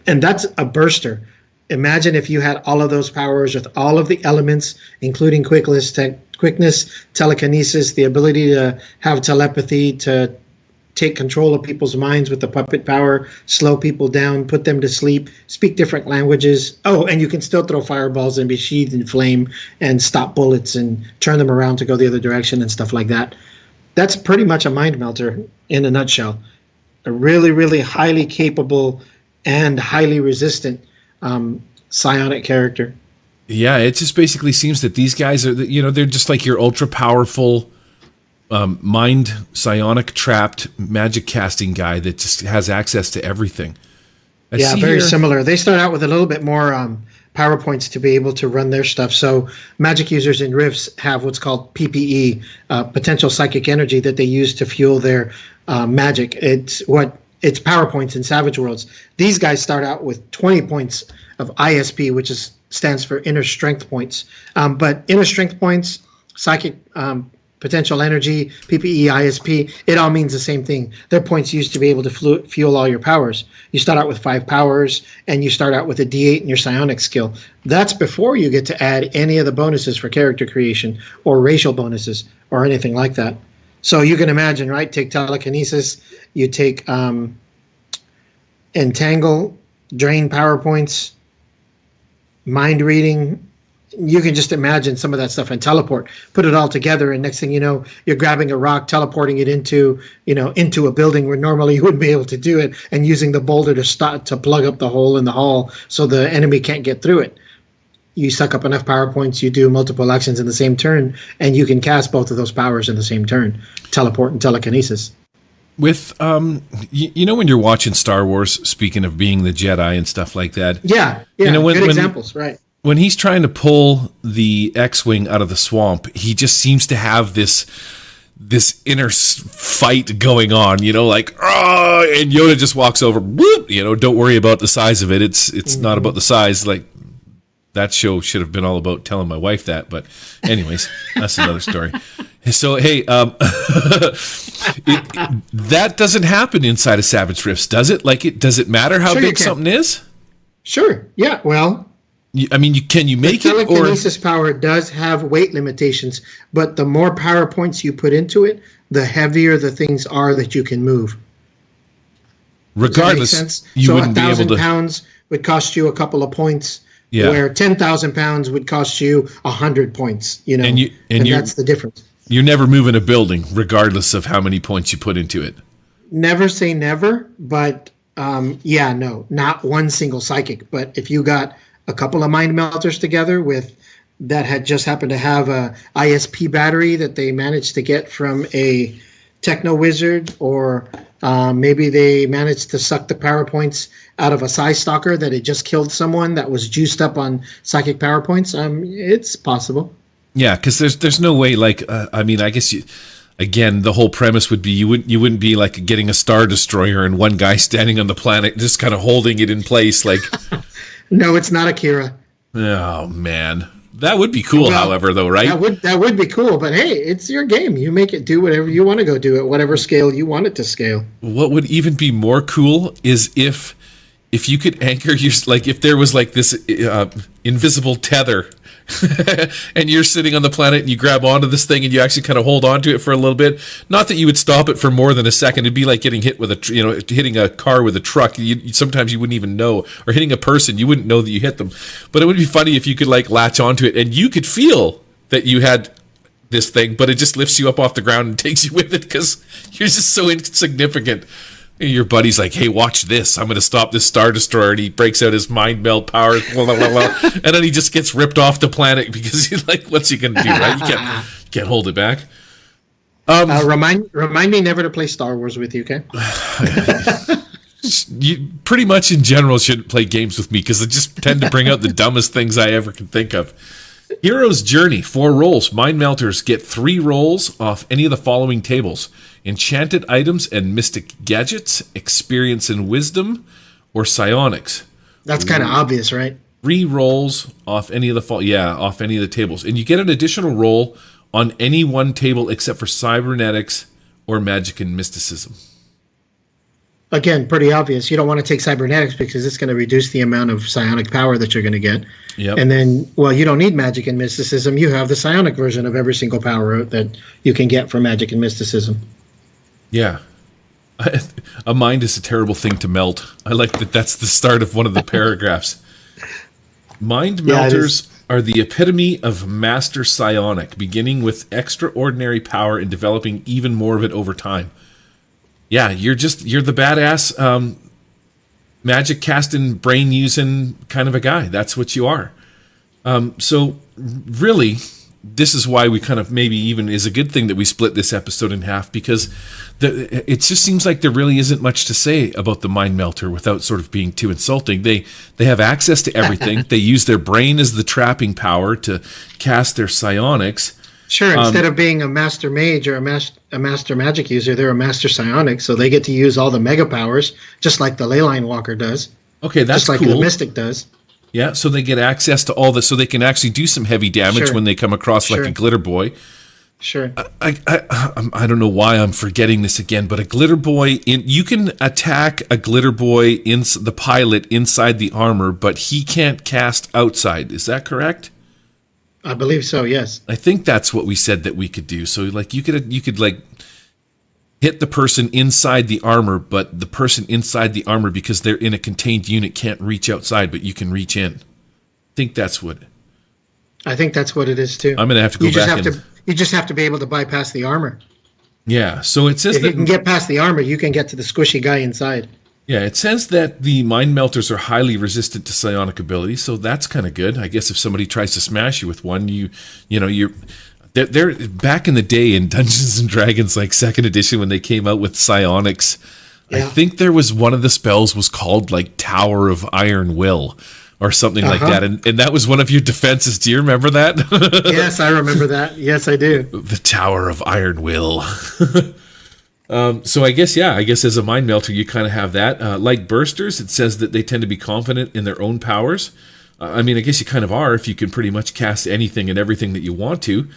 And that's a burster. Imagine if you had all of those powers with all of the elements, including quickness, telekinesis, the ability to have telepathy, to take control of people's minds with the puppet power, slow people down, put them to sleep, speak different languages. Oh, and you can still throw fireballs and be sheathed in flame and stop bullets and turn them around to go the other direction and stuff like that. That's pretty much a mind melter in a nutshell. A really, really highly capable and highly resistant psionic character. Yeah, it just basically seems that these guys are, they're just like your ultra powerful mind psionic trapped magic casting guy that just has access to everything. Very similar. They start out with a little bit more power points to be able to run their stuff. So magic users in Rifts have what's called PPE, potential psychic energy, that they use to fuel their magic. It's power points in Savage Worlds. These guys start out with 20 points of ISP, which stands for inner strength points. But inner strength points, psychic potential energy, PPE, ISP, it all means the same thing. They're points used to be able to fuel all your powers. You start out with 5 powers, and you start out with a D8 in your psionic skill. That's before you get to add any of the bonuses for character creation or racial bonuses or anything like that. So you can imagine, right? Take telekinesis, you take entangle, drain power points, mind reading. You can just imagine some of that stuff, and teleport, put it all together, and next thing you know, you're grabbing a rock, teleporting it into a building where normally you wouldn't be able to do it, and using the boulder to plug up the hole in the hull so the enemy can't get through it. You suck up enough power points, you do multiple actions in the same turn, and you can cast both of those powers in the same turn, teleport and telekinesis. With, when you're watching Star Wars, speaking of being the Jedi and stuff like that. Yeah, good examples, right. When he's trying to pull the X-Wing out of the swamp, he just seems to have this inner fight going on, like, oh, and Yoda just walks over, whoop, don't worry about the size of it. It's not about the size. Like, that show should have been all about telling my wife that, but anyways, that's another story. So, hey, that doesn't happen inside of Savage Rifts, does it? Like, does it matter how big something is? Sure. Yeah. Well, can you make it? Telekinesis power does have weight limitations, but the more power points you put into it, the heavier the things are that you can move. Regardless, does that make sense? you wouldn't be able to. 1,000 pounds would cost you a couple of points, where 10,000 pounds would cost you 100 points. And that's the difference. You're never moving a building, regardless of how many points you put into it. Never say never, but no, not one single psychic. But if you got a couple of mind melters together that had just happened to have a ISP battery that they managed to get from a techno wizard, or maybe they managed to suck the power points out of a Psy Stalker that had just killed someone that was juiced up on psychic power points. It's possible. Yeah, because there's no way. Like, I guess again, the whole premise would be you wouldn't be like getting a Star Destroyer and one guy standing on the planet just kind of holding it in place, like. No, it's not Akira. Oh man, that would be cool. However, though, right? That would be cool. But hey, it's your game. You make it do whatever you want to go do at whatever scale you want it to scale. What would even be more cool is if you could anchor if there was like this invisible tether. And you're sitting on the planet and you grab onto this thing and you actually kind of hold on to it for a little bit. Not that you would stop it for more than a second. It'd be like getting hit with hitting a car with a truck. Sometimes you wouldn't even know, or hitting a person, you wouldn't know that you hit them. But it would be funny if you could like latch onto it and you could feel that you had this thing, but it just lifts you up off the ground and takes you with it because you're just so insignificant. Your buddy's like, hey, watch this. I'm going to stop this Star Destroyer. And he breaks out his mind meld power. Blah, blah, blah, blah. And then he just gets ripped off the planet because he's like, what's he going to do, right? You can't hold it back. Remind me never to play Star Wars with you, okay? You pretty much in general shouldn't play games with me because I just tend to bring out the dumbest things I ever can think of. Hero's Journey, 4 rolls. Mind Melters get 3 rolls off any of the following tables: enchanted items and mystic gadgets, experience and wisdom, or psionics. That's kind of obvious, right? 3 rolls off any of off any of the tables. And you get an additional roll on any one table except for cybernetics or magic and mysticism. Again, pretty obvious. You don't want to take cybernetics because it's going to reduce the amount of psionic power that you're going to get. Yep. And then, well, you don't need magic and mysticism. You have the psionic version of every single power that you can get from magic and mysticism. Yeah. A mind is a terrible thing to melt. I like that that's the start of one of the paragraphs. Mind melters are the epitome of master psionic, beginning with extraordinary power and developing even more of it over time. Yeah, you're the badass magic casting, brain using kind of a guy. That's what you are. So really, this is why we kind of maybe even is a good thing that we split this episode in half, because it just seems like there really isn't much to say about the Mind Melter without sort of being too insulting. They have access to everything. They use their brain as the trapping power to cast their psionics. Sure, instead of being a master mage or a master magic user, they're a master psionic, so they get to use all the mega powers, just like the Leyline Walker does. Okay, that's just like cool. the Mystic does. Yeah, so they get access to all this, so they can actually do some heavy damage when they come across like a glitter boy. Sure. I don't know why I'm forgetting this again, but a glitter boy, you can attack a glitter boy in the pilot inside the armor, but he can't cast outside. Is that correct? I believe so, yes. I think that's what we said that we could do. So like you could like hit the person inside the armor, but the person inside the armor, because they're in a contained unit, can't reach outside, but you can reach in. I think that's what it is too. I'm gonna have to go back. You just have to be able to bypass the armor. Yeah. So it says if you can get past the armor, you can get to the squishy guy inside. Yeah, it says that the Mind Melters are highly resistant to psionic abilities, so that's kind of good. I guess if somebody tries to smash you with one, they're back in the day in Dungeons and Dragons, like 2nd edition, when they came out with psionics. Yeah. I think there was one of the spells was called like Tower of Iron Will or something like that, and that was one of your defenses. Do you remember that? Yes, I remember that. Yes, I do. The Tower of Iron Will. So I guess as a Mind Melter, you kind of have that. Like Bursters, it says that they tend to be confident in their own powers. I mean, I guess you kind of are if you can pretty much cast anything and everything that you want to.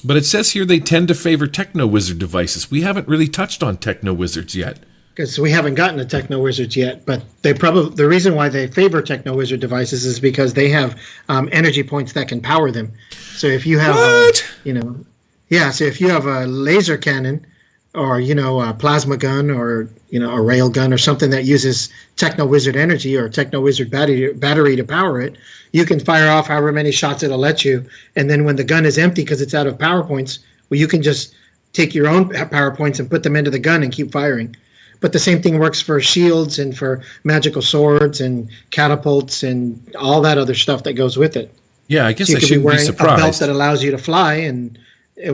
But it says here they tend to favor Techno-Wizard devices. We haven't really touched on Techno-Wizards yet. Because we haven't gotten to Techno-Wizards yet. But the reason why they favor Techno-Wizard devices is because they have energy points that can power them. So if you have so if you have a laser cannon, or a plasma gun, or a rail gun, or something that uses Techno-Wizard energy or Techno-Wizard battery to power it, you can fire off however many shots it'll let you, and then when the gun is empty because it's out of power points, well, you can just take your own power points and put them into the gun and keep firing. But the same thing works for shields and for magical swords and catapults and all that other stuff that goes with it. Yeah, I guess I shouldn't be surprised. A belt that allows you to fly, and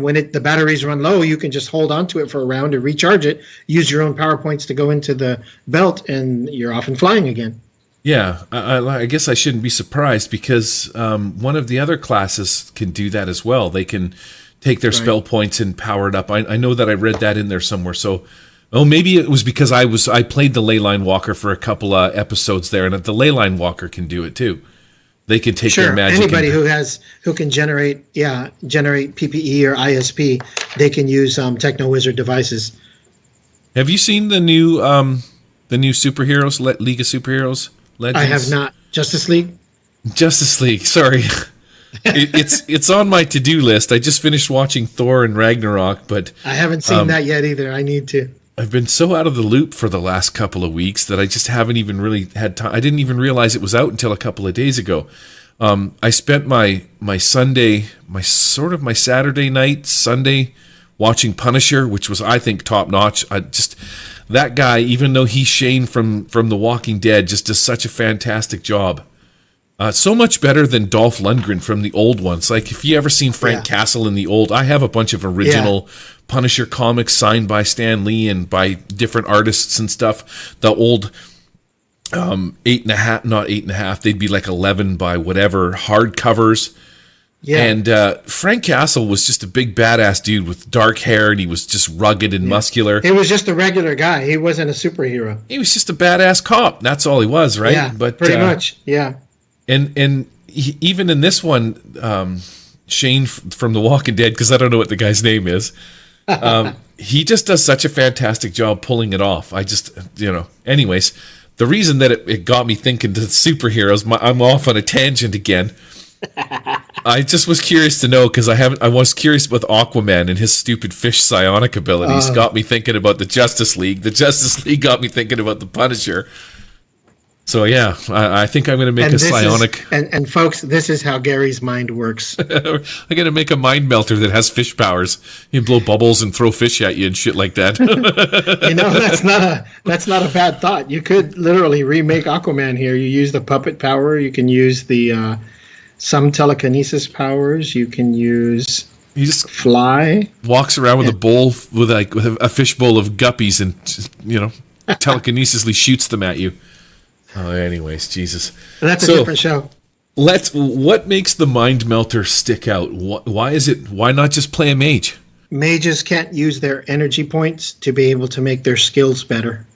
when the batteries run low, you can just hold on to it for a round and recharge it, use your own power points to go into the belt, and you're off and flying again. Yeah, I guess I shouldn't be surprised, because one of the other classes can do that as well. They can take their spell points and power it up. I know that I read that in there somewhere. So, maybe it was because I played the Leyline Walker for a couple of episodes there, and the Leyline Walker can do it too. They can take their magic. Anybody who can generate PPE or ISP, they can use Techno-Wizard devices. Have you seen the new superheroes, League of Superheroes Legends? I have not. Justice League. Sorry, it's on my to-do list. I just finished watching Thor and Ragnarok, but I haven't seen that yet either. I need to. I've been so out of the loop for the last couple of weeks that I just haven't even really had time. I didn't even realize it was out until a couple of days ago. I spent my Sunday, my Saturday night, Sunday, watching Punisher, which was, I think, top notch. That guy, even though he's Shane from The Walking Dead, just does such a fantastic job. So much better than Dolph Lundgren from the old ones. Like, if you ever seen Frank Castle in the old, I have a bunch of original Punisher comics signed by Stan Lee and by different artists and stuff. The old 8.5, not 8.5, they'd be like 11 by whatever hardcovers. Yeah. And Frank Castle was just a big badass dude with dark hair, and he was just rugged and muscular. He was just a regular guy. He wasn't a superhero. He was just a badass cop. That's all he was, right? Yeah, but pretty much, yeah. And even in this one, Shane from The Walking Dead, because I don't know what the guy's name is, he just does such a fantastic job pulling it off. I just, anyways, the reason that it got me thinking to superheroes, I'm off on a tangent again. I just was curious to know, because I was curious with Aquaman and his stupid fish psionic abilities. Got me thinking about the Justice League. The Justice League got me thinking about the Punisher. So yeah, I think I'm going to make a psionic. And folks, this is how Gary's mind works. I'm going to make a mind melter that has fish powers. You blow bubbles and throw fish at you and shit like that. That's not a bad thought. You could literally remake Aquaman here. You use the puppet power. You can use the some telekinesis powers. You can use. He just fly. Walks around with a bowl with a fish bowl of guppies and telekinesisly shoots them at you. Oh, anyways, Jesus. That's a different show. What makes the Mind Melter stick out? Why not just play a mage? Mages can't use their energy points to be able to make their skills better.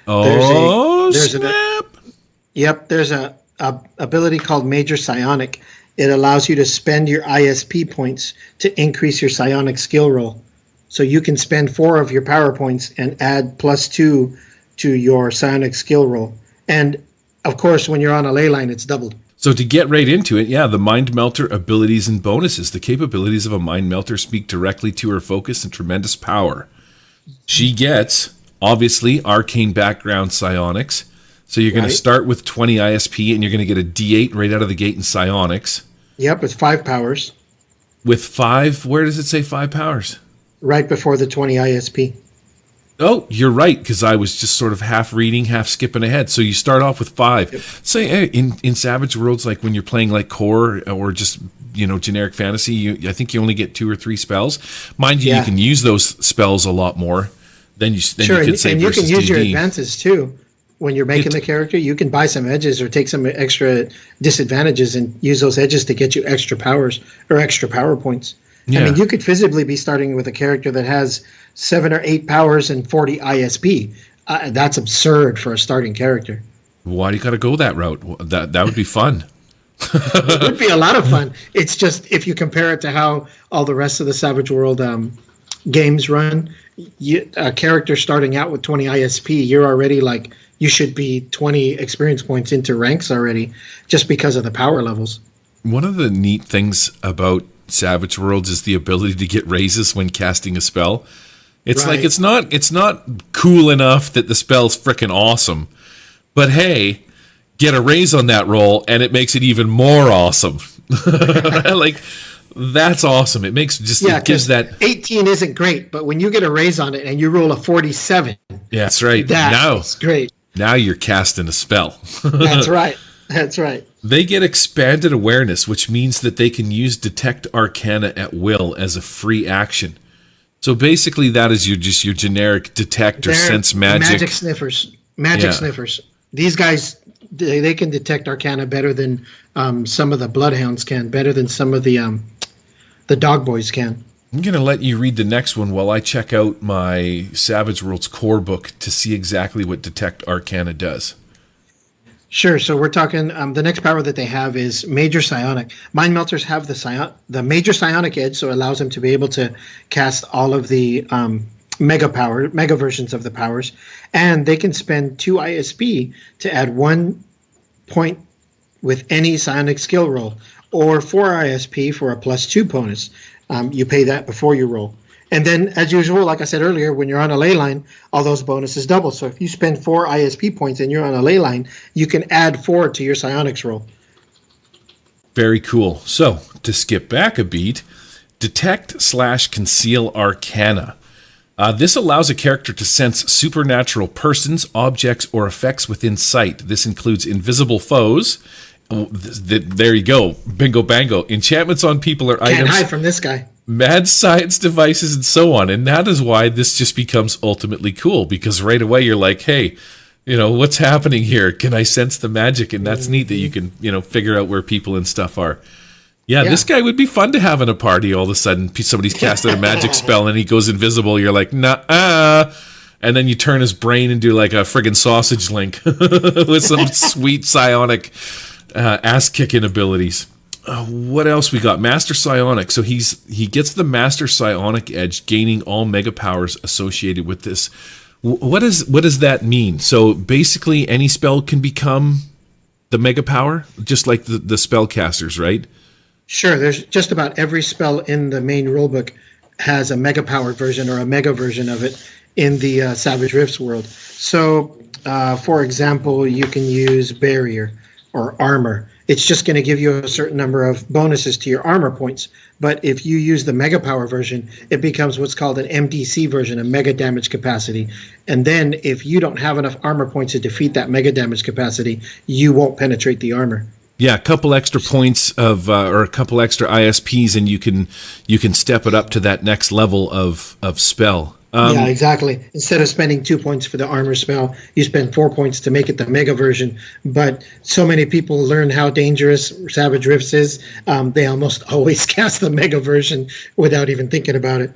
There's a ability called Major Psionic. It allows you to spend your ISP points to increase your psionic skill roll. So you can spend 4 of your power points and add +2 to your psionic skill roll. And, of course, when you're on a ley line, it's doubled. So to get right into it, the Mind Melter abilities and bonuses. The capabilities of a Mind Melter speak directly to her focus and tremendous power. She gets, obviously, arcane background psionics. So you're going to start with 20 ISP, and you're going to get a D8 right out of the gate in psionics. Yep, it's 5 powers. With 5, where does it say 5 powers? Right before the 20 ISP. Oh, you're right, because I was just sort of half reading, half skipping ahead. So you start off with 5. Yep. Say in Savage Worlds, like when you're playing like core or just generic fantasy, I think you only get 2 or 3 spells. Mind you, you can use those spells a lot more than you could say. And you can use D&D. your advances too. When you're making the character, you can buy some edges or take some extra disadvantages and use those edges to get you extra powers or extra power points. Yeah. I mean, you could feasibly be starting with a character that has 7 or 8 powers and 40 ISP. That's absurd for a starting character. Why do you got to go that route? That would be fun. It would be a lot of fun. It's just if you compare it to how all the rest of the Savage World games run, a character starting out with 20 ISP, you're already like, you should be 20 experience points into ranks already just because of the power levels. One of the neat things about Savage Worlds is the ability to get raises when casting a spell. It's like it's not cool enough that the spell's freaking awesome, but hey, get a raise on that roll and it makes it even more awesome. Like that's awesome. It makes it gives that 18 isn't great, but when you get a raise on it and you roll a 47, that's right. That's great. Now you're casting a spell. That's right. That's right. They get expanded awareness, which means that they can use Detect Arcana at will as a free action. So basically, that is your generic detect or sense magic. Magic sniffers. Sniffers. These guys, they can detect Arcana better than some of the Bloodhounds can, better than some of the Dog Boys can. I'm going to let you read the next one while I check out my Savage Worlds core book to see exactly what Detect Arcana does. Sure. So we're talking, the next power that they have is Major Psionic. Mind Melters have the Major Psionic Edge, so it allows them to be able to cast all of the mega versions of the powers. And they can spend 2 ISP to add 1 point with any psionic skill roll, or 4 ISP for a +2 bonus. You pay that before you roll. And then, as usual, like I said earlier, when you're on a ley line, all those bonuses double. So if you spend 4 ISP points and you're on a ley line, you can add 4 to your psionics roll. Very cool. So, to skip back a beat, detect/conceal arcana. This allows a character to sense supernatural persons, objects, or effects within sight. This includes invisible foes. There you go. Bingo bango. Enchantments on people or items. Can't hide from this guy. Mad science devices and so on. And that is why this just becomes ultimately cool, because right away you're like, hey, what's happening here? Can I sense the magic? And that's neat that you can, figure out where people and stuff are. Yeah, this guy would be fun to have in a party. All of a sudden, somebody's casted a magic spell and he goes invisible. You're like, nah. And then you turn his brain into like a friggin' sausage link with some sweet psionic ass-kicking abilities. What else we got? Master Psionic. So he gets the Master Psionic edge, gaining all mega powers associated with this. What does that mean? So basically, any spell can become the mega power, just like the spellcasters, right? Sure. There's just about every spell in the main rulebook has a mega powered version or a mega version of it in the Savage Rifts world. So, for example, you can use Barrier or Armor. It's just going to give you a certain number of bonuses to your armor points. But if you use the Mega Power version, it becomes what's called an MDC version, a Mega Damage Capacity. And then if you don't have enough armor points to defeat that Mega Damage Capacity, you won't penetrate the armor. Yeah, a couple extra points of, or a couple extra ISPs, and you can step it up to that next level of spell. Yeah, exactly. Instead of spending 2 points for the armor spell, you spend 4 points to make it the mega version. But so many people learn how dangerous Savage Rifts is, they almost always cast the mega version without even thinking about it.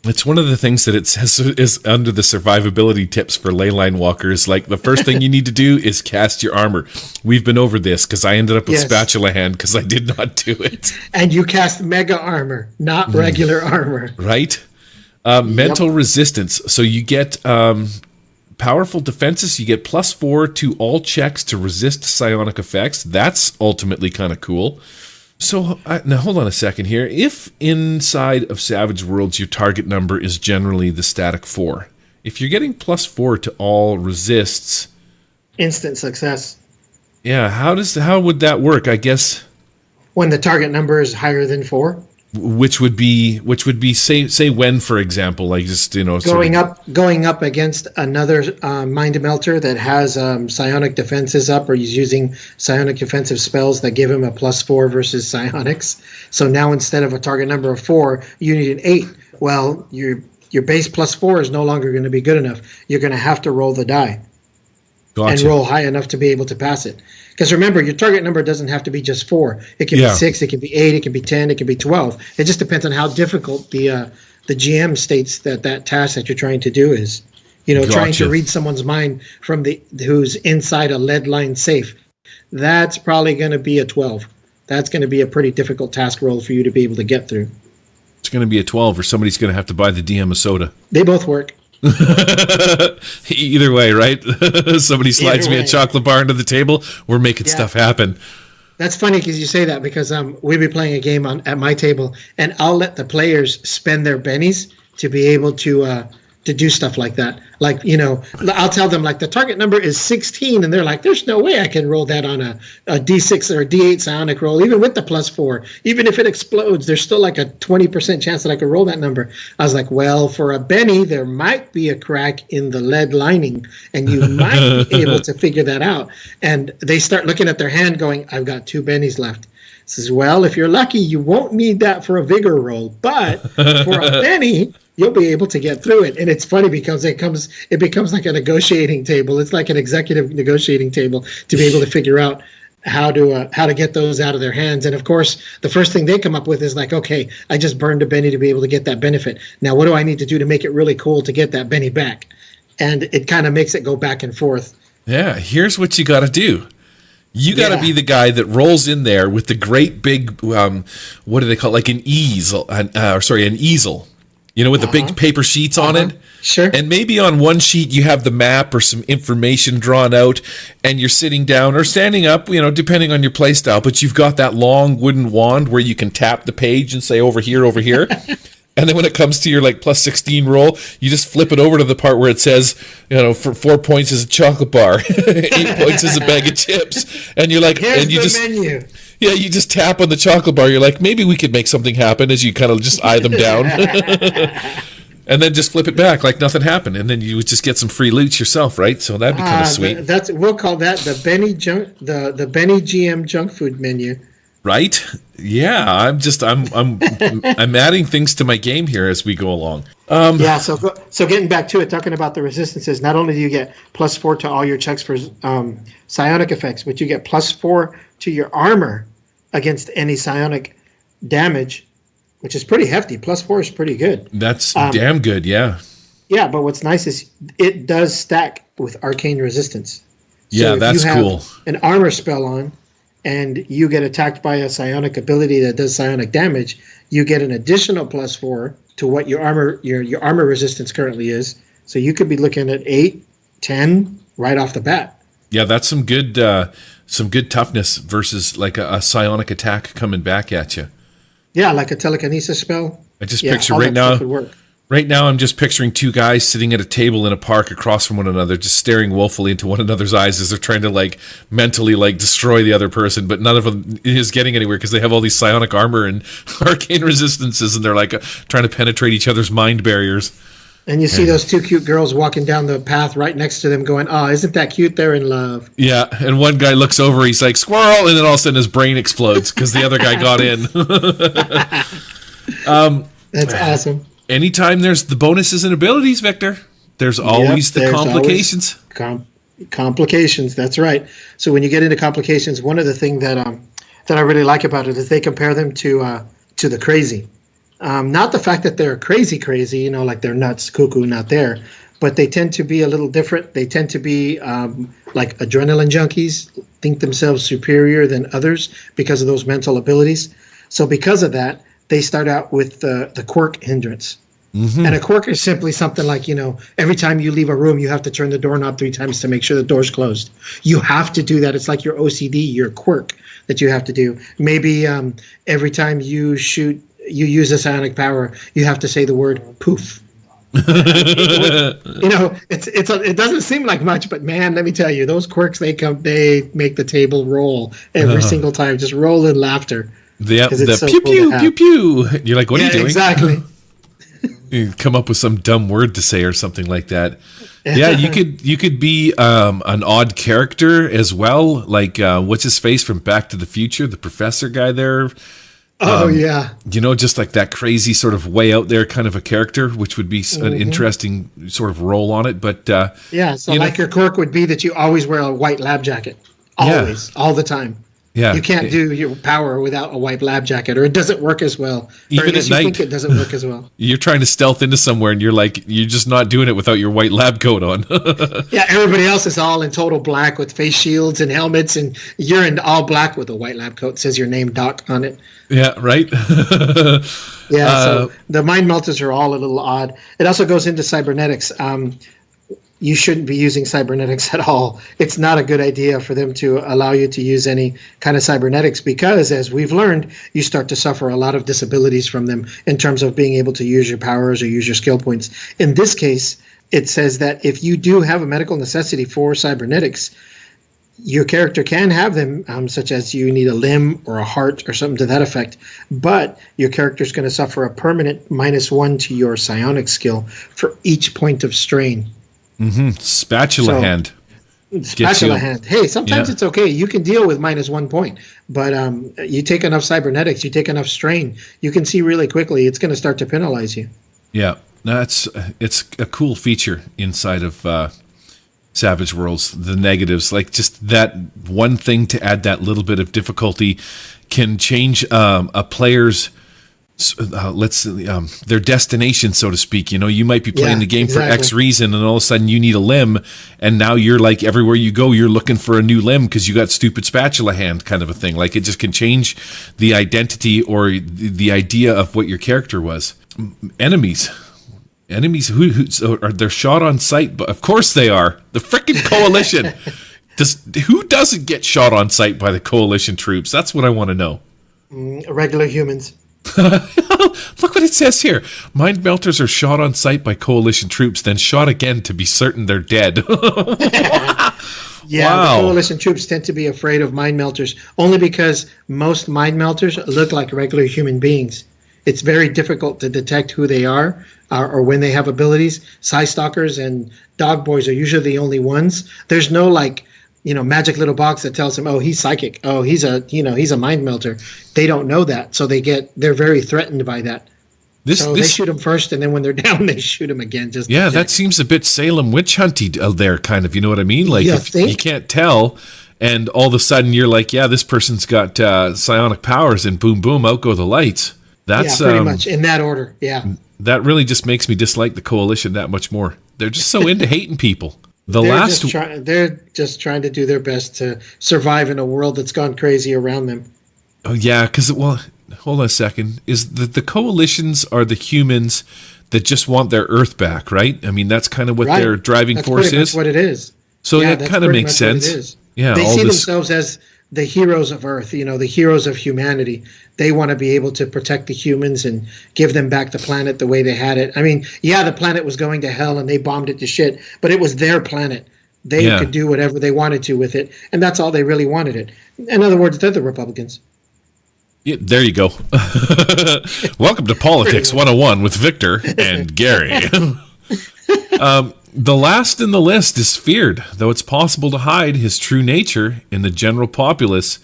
It's one of the things that it says is under the survivability tips for leyline walkers. Like, the first thing you need to do is cast your armor. We've been over this because I ended up with spatula hand because I did not do it. And you cast mega armor, not regular armor. Right? Mental resistance. So you get powerful defenses. You get +4 to all checks to resist psionic effects. That's ultimately kind of cool. So now hold on a second here. If inside of Savage Worlds your target number is generally the static 4, if you're getting +4 to all resists, instant success. Yeah, how would that work? I guess when the target number is higher than 4. Which would be say when, for example, like just going up against another Mind Melter that has psionic defenses up, or he's using psionic defensive spells that give him a +4 versus psionics. So now instead of a target number of 4, you need an 8. Well, your base +4 is no longer going to be good enough. You're going to have to roll the die. Gotcha. And roll high enough to be able to pass it. Because remember, your target number doesn't have to be just 4. It can be 6, it can be 8, it can be 10, it can be 12. It just depends on how difficult the GM states that task that you're trying to do is. Gotcha. Trying to read someone's mind from who's inside a lead line safe. That's probably going to be a 12. That's going to be a pretty difficult task roll for you to be able to get through. It's going to be a 12, or somebody's going to have to buy the DM a soda. They both work. Either way, right? Somebody slides me a chocolate bar into the table. We're making stuff happen. That's funny because you say that, because we'll be playing a game at my table, and I'll let the players spend their bennies to be able to do stuff like that. Like, I'll tell them, like, the target number is 16, and they're like, there's no way I can roll that on a D6 or a D8 psionic roll, even with the +4. Even if it explodes, there's still like a 20% chance that I could roll that number. I was like, well, for a Benny, there might be a crack in the lead lining, and you might be able to figure that out. And they start looking at their hand going, I've got 2 bennies left. Says, well, if you're lucky, you won't need that for a vigor roll, but for a Benny, you'll be able to get through it. And it's funny because it becomes like a negotiating table. It's like an executive negotiating table to be able to figure out how to get those out of their hands. And of course, the first thing they come up with is like, okay, I just burned a Benny to be able to get that benefit. Now, what do I need to do to make it really cool to get that Benny back? And it kind of makes it go back and forth. Yeah, here's what you got to do. You got to be the guy that rolls in there with the great big, what do they call it? Like an easel, an easel, with the big paper sheets on it. Sure. And maybe on one sheet you have the map or some information drawn out, and you're sitting down or standing up, depending on your play style, but you've got that long wooden wand where you can tap the page and say over here, And then when it comes to your like plus 16 roll, you just flip it over to the part where it says, for 4 points is a chocolate bar, 8 points is a bag of chips, and you're like, Here's and you the just menu. Yeah, you just tap on the chocolate bar. You're like, maybe we could make something happen as you kind of just eye them down. And then just flip it back like nothing happened. And then you would just get some free loot yourself, right? So that'd be kind of sweet. We'll call that the Benny GM junk food menu. Right? Yeah, I'm adding things to my game here as we go along. So getting back to it, talking about the resistances, not only do you get +4 to all your checks for psionic effects, but you get +4 to your armor against any psionic damage, which is pretty hefty. +4 is pretty good. That's damn good, yeah. Yeah, but what's nice is it does stack with arcane resistance. Yeah, if that's you have cool. An armor spell on, and you get attacked by a psionic ability that does psionic damage, you get an additional +4 to what your armor resistance currently is. So you could be looking at 8, 10 right off the bat. Yeah, that's some good toughness versus like a psionic attack coming back at you. Yeah, like a telekinesis spell. I just picture right now. Right now, I'm just picturing two guys sitting at a table in a park across from one another, just staring woefully into one another's eyes as they're trying to like mentally like destroy the other person, but none of them is getting anywhere because they have all these psionic armor and arcane resistances, and they're like trying to penetrate each other's mind barriers. And you see those two cute girls walking down the path right next to them going, "Oh, isn't that cute? They're in love." Yeah, and one guy looks over, he's like, "Squirrel," and then all of a sudden his brain explodes because the other guy got in. That's awesome. Anytime there's the bonuses and abilities, Victor, there's always the complications. Complications, that's right. So when you get into complications, one of the things that I really like about it is they compare them to the crazy. Not the fact that they're crazy, like they're nuts, cuckoo, not there, but they tend to be a little different. They tend to be like adrenaline junkies, think themselves superior than others because of those mental abilities. So because of that, they start out with the quirk hindrance. Mm-hmm. And a quirk is simply something like, every time you leave a room, you have to turn the doorknob 3 times to make sure the door's closed. You have to do that. It's like your OCD, your quirk that you have to do. Maybe every time you use a psionic power, you have to say the word poof. It doesn't seem like much, but man, let me tell you, those quirks, they make the table roll every single time, just roll in laughter. The so pew pew pew pew. You're like, what are you doing? Exactly. You come up with some dumb word to say or something like that. Yeah, you could be an odd character as well. Like what's his face from Back to the Future, the professor guy there. Yeah. Just like that crazy sort of way out there kind of a character, which would be an interesting sort of role on it. But your quirk would be that you always wear a white lab jacket, always, all the time. Yeah, you can't do your power without a white lab jacket, or it doesn't work as well. Even at night, you think it doesn't work as well. You're trying to stealth into somewhere, and you're just not doing it without your white lab coat on. Yeah, everybody else is all in total black with face shields and helmets, and you're in all black with a white lab coat. It says your name, Doc, on it. Yeah, right. So the mind melters are all a little odd. It also goes into cybernetics. You shouldn't be using cybernetics at all. It's not a good idea for them to allow you to use any kind of cybernetics because, as we've learned, you start to suffer a lot of disabilities from them in terms of being able to use your powers or use your skill points. In this case, it says that if you do have a medical necessity for cybernetics, your character can have them, such as you need a limb or a heart or something to that effect, but your character is going to suffer a permanent -1 to your psionic skill for each point of strain. Mm-hmm. Spatula hand. Hey, sometimes it's okay. You can deal with -1 point, but you take enough cybernetics, you take enough strain, you can see really quickly it's going to start to penalize you. Yeah, it's a cool feature inside of Savage Worlds. The negatives, like just that one thing to add that little bit of difficulty, can change a player's. Their destination, so to speak. You might be playing the game for X reason, and all of a sudden you need a limb, and now you're like everywhere you go, you're looking for a new limb because you got stupid spatula hand, kind of a thing. Like it just can change the identity or the idea of what your character was. Enemies who are they're shot on sight, but of course they are. The frickin' Coalition. Who doesn't get shot on sight by the Coalition troops? That's what I want to know. Regular humans. Look what it says here. Mind melters are shot on sight by coalition troops, then shot again to be certain they're dead. Yeah, wow. The coalition troops tend to be afraid of mind melters only because most mind melters look like regular human beings. It's very difficult to detect who they are or when they have abilities. Psy stalkers and dog boys are usually the only ones. There's no magic little box that tells them, oh, he's psychic. Oh, he's a mind melter. They don't know that, so they're very threatened by that. They shoot them first, and then when they're down, they shoot them again. That seems a bit Salem witch hunty there, kind of. You know what I mean? Like if you can't tell, and all of a sudden you're like, yeah, this person's got psionic powers, and boom, boom, out go the lights. That's pretty much in that order. Yeah, that really just makes me dislike the coalition that much more. They're just so into hating people. They're just trying to do their best to survive in a world that's gone crazy around them. Oh yeah, because hold on a second. Is the coalitions are the humans that just want their Earth back, right? I mean, that's kind of what their driving force is. That's what it is. So that kind of makes sense. Yeah, they see themselves as the heroes of Earth. The heroes of humanity. They want to be able to protect the humans and give them back the planet the way they had it. I mean, the planet was going to hell and they bombed it to shit, but it was their planet. They could do whatever they wanted to with it, and that's all they really wanted it. In other words, they're the Republicans. Yeah, there you go. Welcome to Politics 101 with Victor and Gary. The last in the list is feared, though it's possible to hide his true nature in the general populace.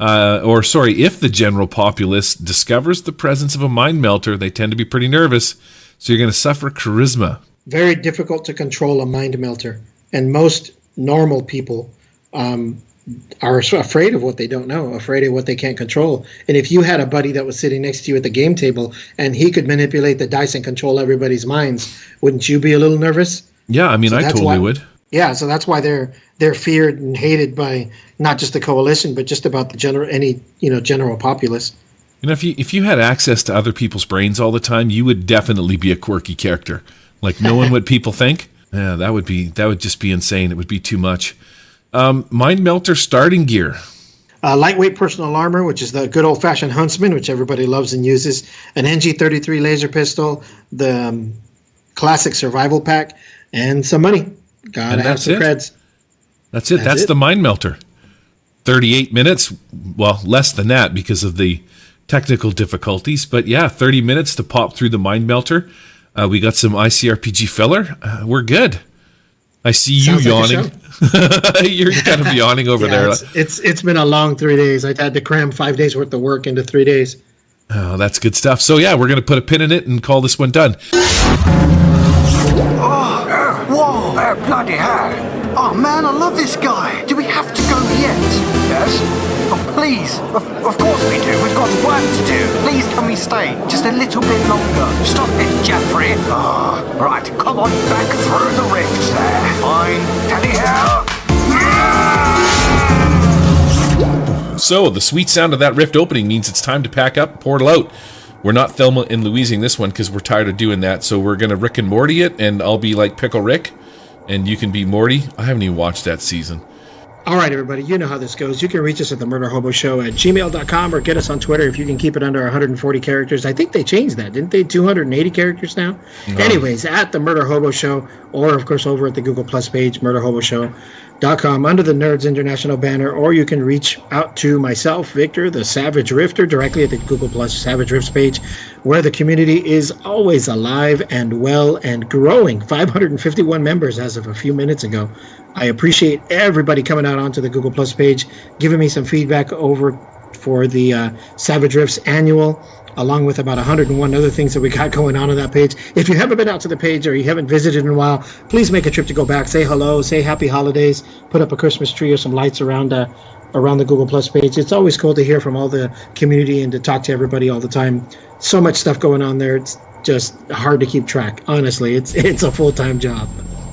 If the general populace discovers the presence of a mind melter, they tend to be pretty nervous, so you're going to suffer charisma. Very difficult to control a mind melter, and most normal people are afraid of what they don't know, afraid of what they can't control. And if you had a buddy that was sitting next to you at the game table and he could manipulate the dice and control everybody's minds, wouldn't you be a little nervous? Yeah, I mean, I totally would. Yeah, so that's why they're feared and hated by not just the coalition, but just about the general populace. If you had access to other people's brains all the time, you would definitely be a quirky character. Like knowing what people think. Yeah, that would just be insane. It would be too much. Mind melter starting gear. Lightweight personal armor, which is the good old-fashioned Huntsman, which everybody loves and uses. An NG-33 laser pistol, the classic survival pack, and some money. Gotta have some creds. That's it. That's the mind melter. 38 minutes. Well, less than that because of the technical difficulties. But yeah, 30 minutes to pop through the mind melter. We got some ICRPG filler. We're good. I see you yawning. You're kind of yawning over there. It's been a long 3 days. I had to cram 5 days worth of work into 3 days. Oh, that's good stuff. So yeah, we're going to put a pin in it and call this one done. Whoa, bloody hell. Oh man, I love this guy. Do we have to go yet? Yes? Oh, please. Of course we do. We've got work to do. Please, can we stay just a little bit longer? Stop it, Jeffrey. Right, come on back through the rift there. Fine. Anyhow. So, the sweet sound of that rift opening means it's time to pack up, portal out. We're not Thelma and Louising this one because we're tired of doing that, so we're going to Rick and Morty it, and I'll be like Pickle Rick, and you can be Morty. I haven't even watched that season. All right, everybody, you know how this goes. You can reach us at themurderhoboshow@gmail.com or get us on Twitter if you can keep it under 140 characters. I think they changed that, didn't they? 280 characters now? No. Anyways, at The Murder Hobo Show, or, of course, over at the Google Plus page, murderhoboshow.com, under the Nerds International banner, or you can reach out to myself, Victor, the Savage Rifter, directly at the Google Plus Savage Rifts page, where the community is always alive and well and growing. 551 members as of a few minutes ago. I appreciate everybody coming out onto the Google Plus page, giving me some feedback over for the Savage Rifts annual, along with about 101 other things that we got going on that page. If you haven't been out to the page or you haven't visited in a while, please make a trip to go back. Say hello, say happy holidays, put up a Christmas tree or some lights around the Google Plus page. It's always cool to hear from all the community and to talk to everybody all the time. So much stuff going on there. It's just hard to keep track. Honestly, it's a full-time job.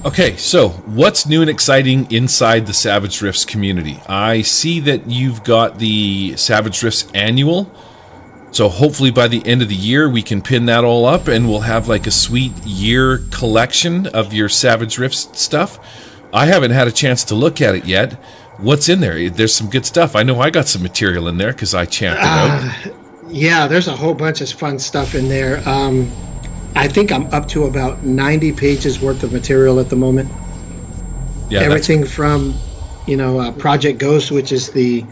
Okay, so what's new and exciting inside the Savage Rifts community? I see that you've got the Savage Rifts annual. So hopefully by the end of the year, we can pin that all up and we'll have like a sweet year collection of your Savage Rifts stuff. I haven't had a chance to look at it yet. What's in there? There's some good stuff. I know I got some material in there because I champed it out. Yeah, there's a whole bunch of fun stuff in there. I think I'm up to about 90 pages worth of material at the moment. Yeah, everything from, Project Ghost, which is the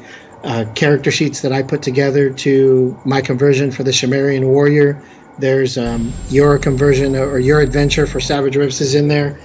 character sheets that I put together, to my conversion for the Sumerian Warrior. There's your conversion or your adventure for Savage Rifts is in there.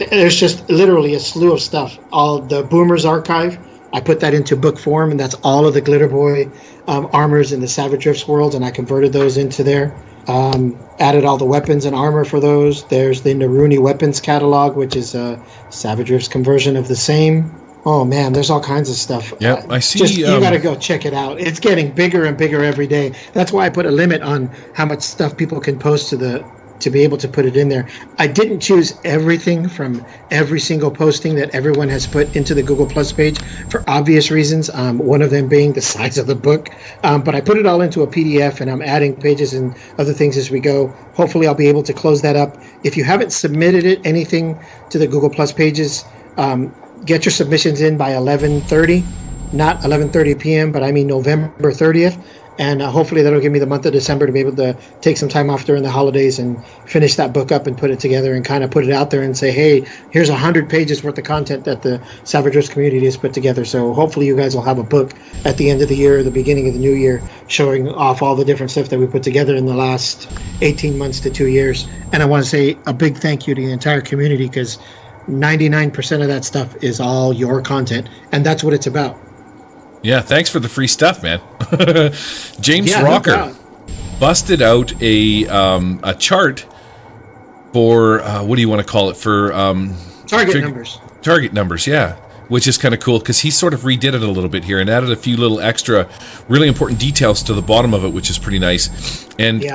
There's just literally a slew of stuff. All the Boomers Archive, I put that into book form, and that's all of the Glitter Boy armors in the Savage Rifts world, and I converted those into there. Added all the weapons and armor for those. There's the Naruni Weapons Catalog, which is a Savage Rifts conversion of the same. Oh man, there's all kinds of stuff. Yeah, I see. You got to go check it out. It's getting bigger and bigger every day. That's why I put a limit on how much stuff people can post to be able to put it in there. I didn't choose everything from every single posting that everyone has put into the Google Plus page for obvious reasons. One of them being the size of the book. But I put it all into a PDF, and I'm adding pages and other things as we go. Hopefully I'll be able to close that up. If you haven't submitted anything to the Google Plus pages, get your submissions in by 11:30, not 11:30 p.m., but I mean November 30th. And hopefully that'll give me the month of December to be able to take some time off during the holidays and finish that book up and put it together and kind of put it out there and say, hey, here's 100 pages worth of content that the Savage Rifts community has put together. So hopefully you guys will have a book at the end of the year or the beginning of the new year showing off all the different stuff that we put together in the last 18 months to 2 years. And I want to say a big thank you to the entire community, because 99% of that stuff is all your content, and that's what it's about. Yeah, thanks for the free stuff, man. James Rocker busted out a chart for what do you want to call it, for target numbers. Target numbers, yeah. Which is kind of cool, because he sort of redid it a little bit here and added a few little extra really important details to the bottom of it, which is pretty nice. And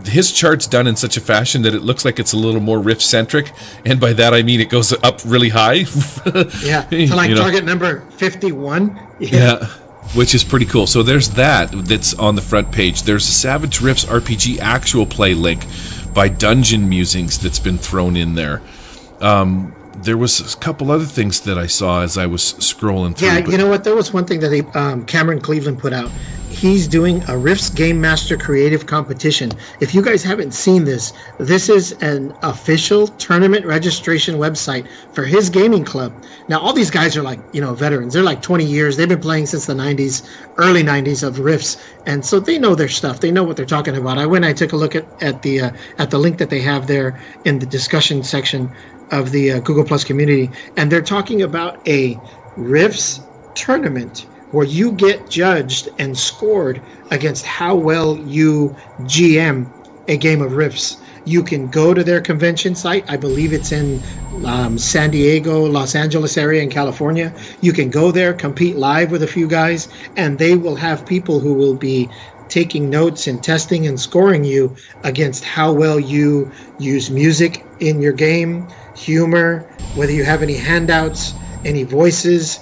his chart's done in such a fashion that it looks like it's a little more Rift-centric, and by that I mean it goes up really high. Yeah, so like target number 51. Yeah, which is pretty cool. So there's that's on the front page. There's a Savage Rifts RPG actual play link by Dungeon Musings that's been thrown in there. There was a couple other things that I saw as I was scrolling through. Yeah, you know what? There was one thing that Cameron Cleveland put out. He's doing a Rifts Game Master Creative Competition. If you guys haven't seen this, this is an official tournament registration website for his gaming club. Now, all these guys are like, veterans. They're like 20 years. They've been playing since the 90s, early 90s of Rifts. And so they know their stuff. They know what they're talking about. I took a look at the link that they have there in the discussion section of the Google Plus community. And they're talking about a Rifts tournament where you get judged and scored against how well you GM a game of Rifts. You can go to their convention site. I believe it's in San Diego, Los Angeles area in California. You can go there, compete live with a few guys, and they will have people who will be taking notes and testing and scoring you against how well you use music in your game, humor, whether you have any handouts, any voices,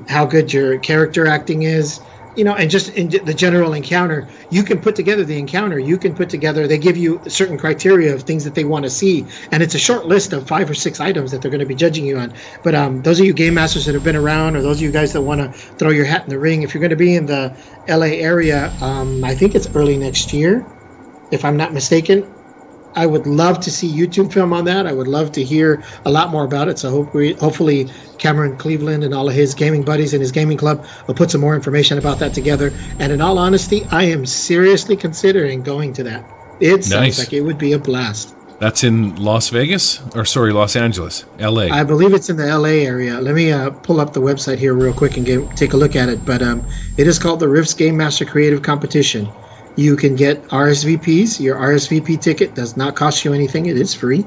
how good your character acting is, and just in the general encounter. You can put together the encounter. They give you certain criteria of things that they want to see, and it's a short list of 5 or 6 items that they're going to be judging you on. But those of you game masters that have been around, or those of you guys that want to throw your hat in the ring, if you're going to be in the LA area, I think it's early next year, if I'm not mistaken. I would love to see YouTube film on that. I would love to hear a lot more about it. So hopefully Cameron Cleveland and all of his gaming buddies and his gaming club will put some more information about that together. And in all honesty, I am seriously considering going to that. It sounds like it would be a blast. That's in Los Angeles, LA. I believe it's in the LA area. Let me pull up the website here real quick and take a look at it. But it is called the Rifts Game Master Creative Competition. You can get RSVPs. Your RSVP ticket does not cost you anything. It is free.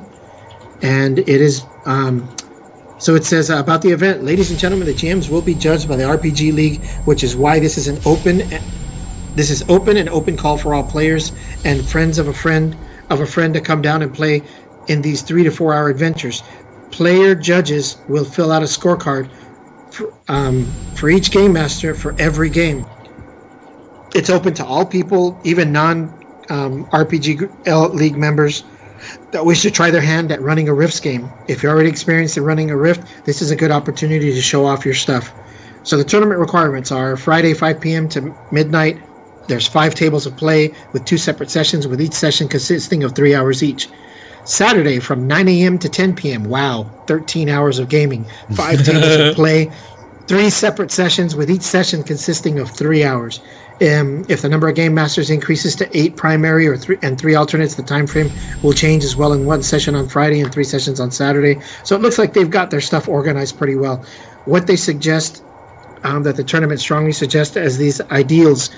And it is, so it says about the event, ladies and gentlemen, the GMs will be judged by the RPG League, which is why this is open and open call for all players and friends of a friend to come down and play in these 3 to 4 hour adventures. Player judges will fill out a scorecard for each game master for every game. It's open to all people, even non-RPG League members that wish to try their hand at running a Rifts game. If you're already experienced in running a Rift, this is a good opportunity to show off your stuff. So the tournament requirements are Friday 5 p.m. to midnight, There's 5 tables of play with 2 separate sessions, with each session consisting of 3 hours each. Saturday from 9 a.m. to 10 p.m. Wow, 13 hours of gaming. 5 tables of play, 3 separate sessions with each session consisting of 3 hours. If the number of game masters increases to 8 primary or 3 alternates, the time frame will change as well in 1 session on Friday and 3 sessions on Saturday. So it looks like they've got their stuff organized pretty well. What they suggest, that the tournament strongly suggests as these ideals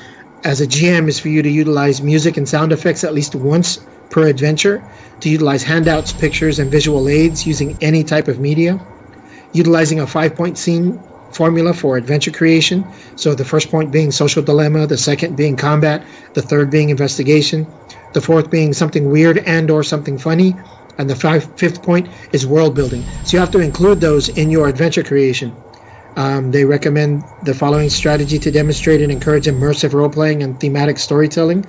as a GM, is for you to utilize music and sound effects at least once per adventure, to utilize handouts, pictures, and visual aids using any type of media, utilizing a 5-point scene formula for adventure creation. So the first point being social dilemma, the second being combat, the third being investigation, the fourth being something weird and or something funny, and the fifth point is world building. So you have to include those in your adventure creation. They recommend the following strategy to demonstrate and encourage immersive role-playing and thematic storytelling.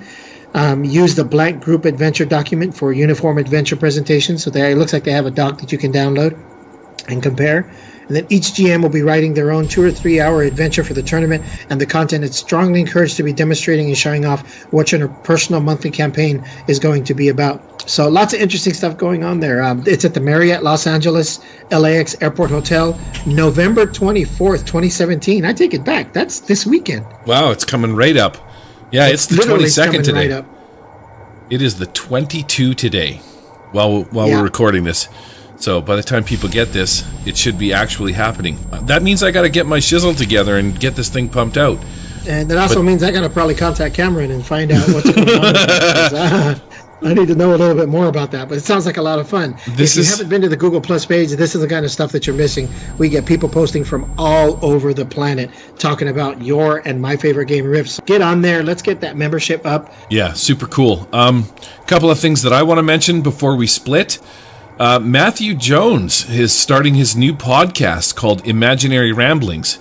Use the blank group adventure document for uniform adventure presentation. So it looks like they have a doc that you can download and compare. And then each GM will be writing their own 2 or 3 hour adventure for the tournament, and the content is strongly encouraged to be demonstrating and showing off what your personal monthly campaign is going to be about. So lots of interesting stuff going on there. It's at the Marriott Los Angeles LAX Airport Hotel, November 24th, 2017. I take it back. That's this weekend. Wow, it's coming right up. Yeah, it's the 22nd today. Right, it is the 22 today while we're recording this. So by the time people get this, it should be actually happening. That means I got to get my shizzle together and get this thing pumped out. And that also means I got to probably contact Cameron and find out what's going on. I need to know a little bit more about that, but it sounds like a lot of fun. If you haven't been to the Google Plus page, this is the kind of stuff that you're missing. We get people posting from all over the planet talking about your and my favorite game riffs. Get on there. Let's get that membership up. Yeah, super cool. Couple of things that I want to mention before we split. Matthew Jones is starting his new podcast called Imaginary Ramblings.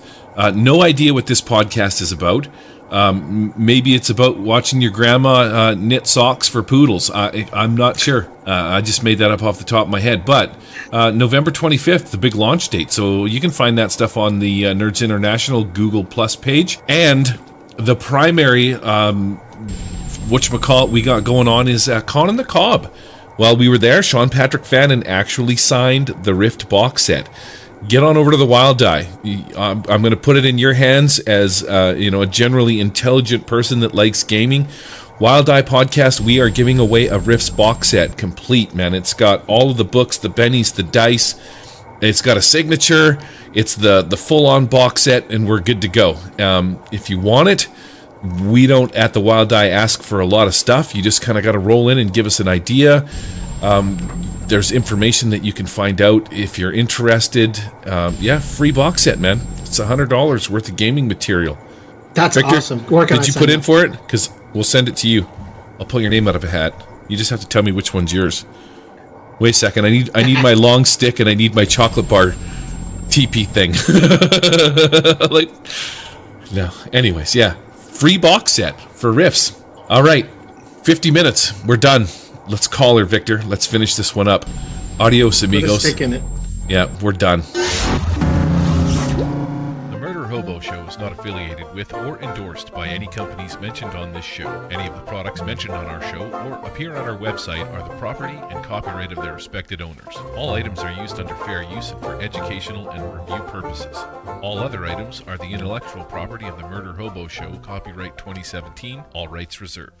No idea what this podcast is about. Maybe it's about watching your grandma knit socks for poodles. I'm not sure. I just made that up off the top of my head. But November 25th, the big launch date. So you can find that stuff on the Nerds International Google Plus page. And the primary, whatchamacallit we got going on is Con on the Cob. While we were there, Sean Patrick Fannin actually signed the Rift box set. Get on over to the Wild Eye. I'm going to put it in your hands as a generally intelligent person that likes gaming. Wild Eye Podcast, we are giving away a Rifts box set complete, man. It's got all of the books, the bennies, the dice. It's got a signature. It's the full-on box set, and we're good to go. If you want it, we don't at the Wild Eye ask for a lot of stuff. You just kind of got to roll in and give us an idea. There's information that you can find out if you're interested. Free box set, man. It's $100 worth of gaming material. That's Victor, awesome. Did you put in for it? Because we'll send it to you. I'll pull your name out of a hat. You just have to tell me which one's yours. Wait a second. I need my long stick and I need my chocolate bar TP thing. No. Anyways, yeah. Free box set for Riffs. All right. 50 minutes. We're done. Let's call her, Victor. Let's finish this one up. Adios, amigos. Put a stick in it. Yeah, we're done. The Murder Hobo Show is not affiliated with or endorsed by any companies mentioned on this show. Any of the products mentioned on our show or appear on our website are the property and copyright of their respected owners. All items are used under fair use and for educational and review purposes. All other items are the intellectual property of the Murder Hobo Show, copyright 2017, all rights reserved.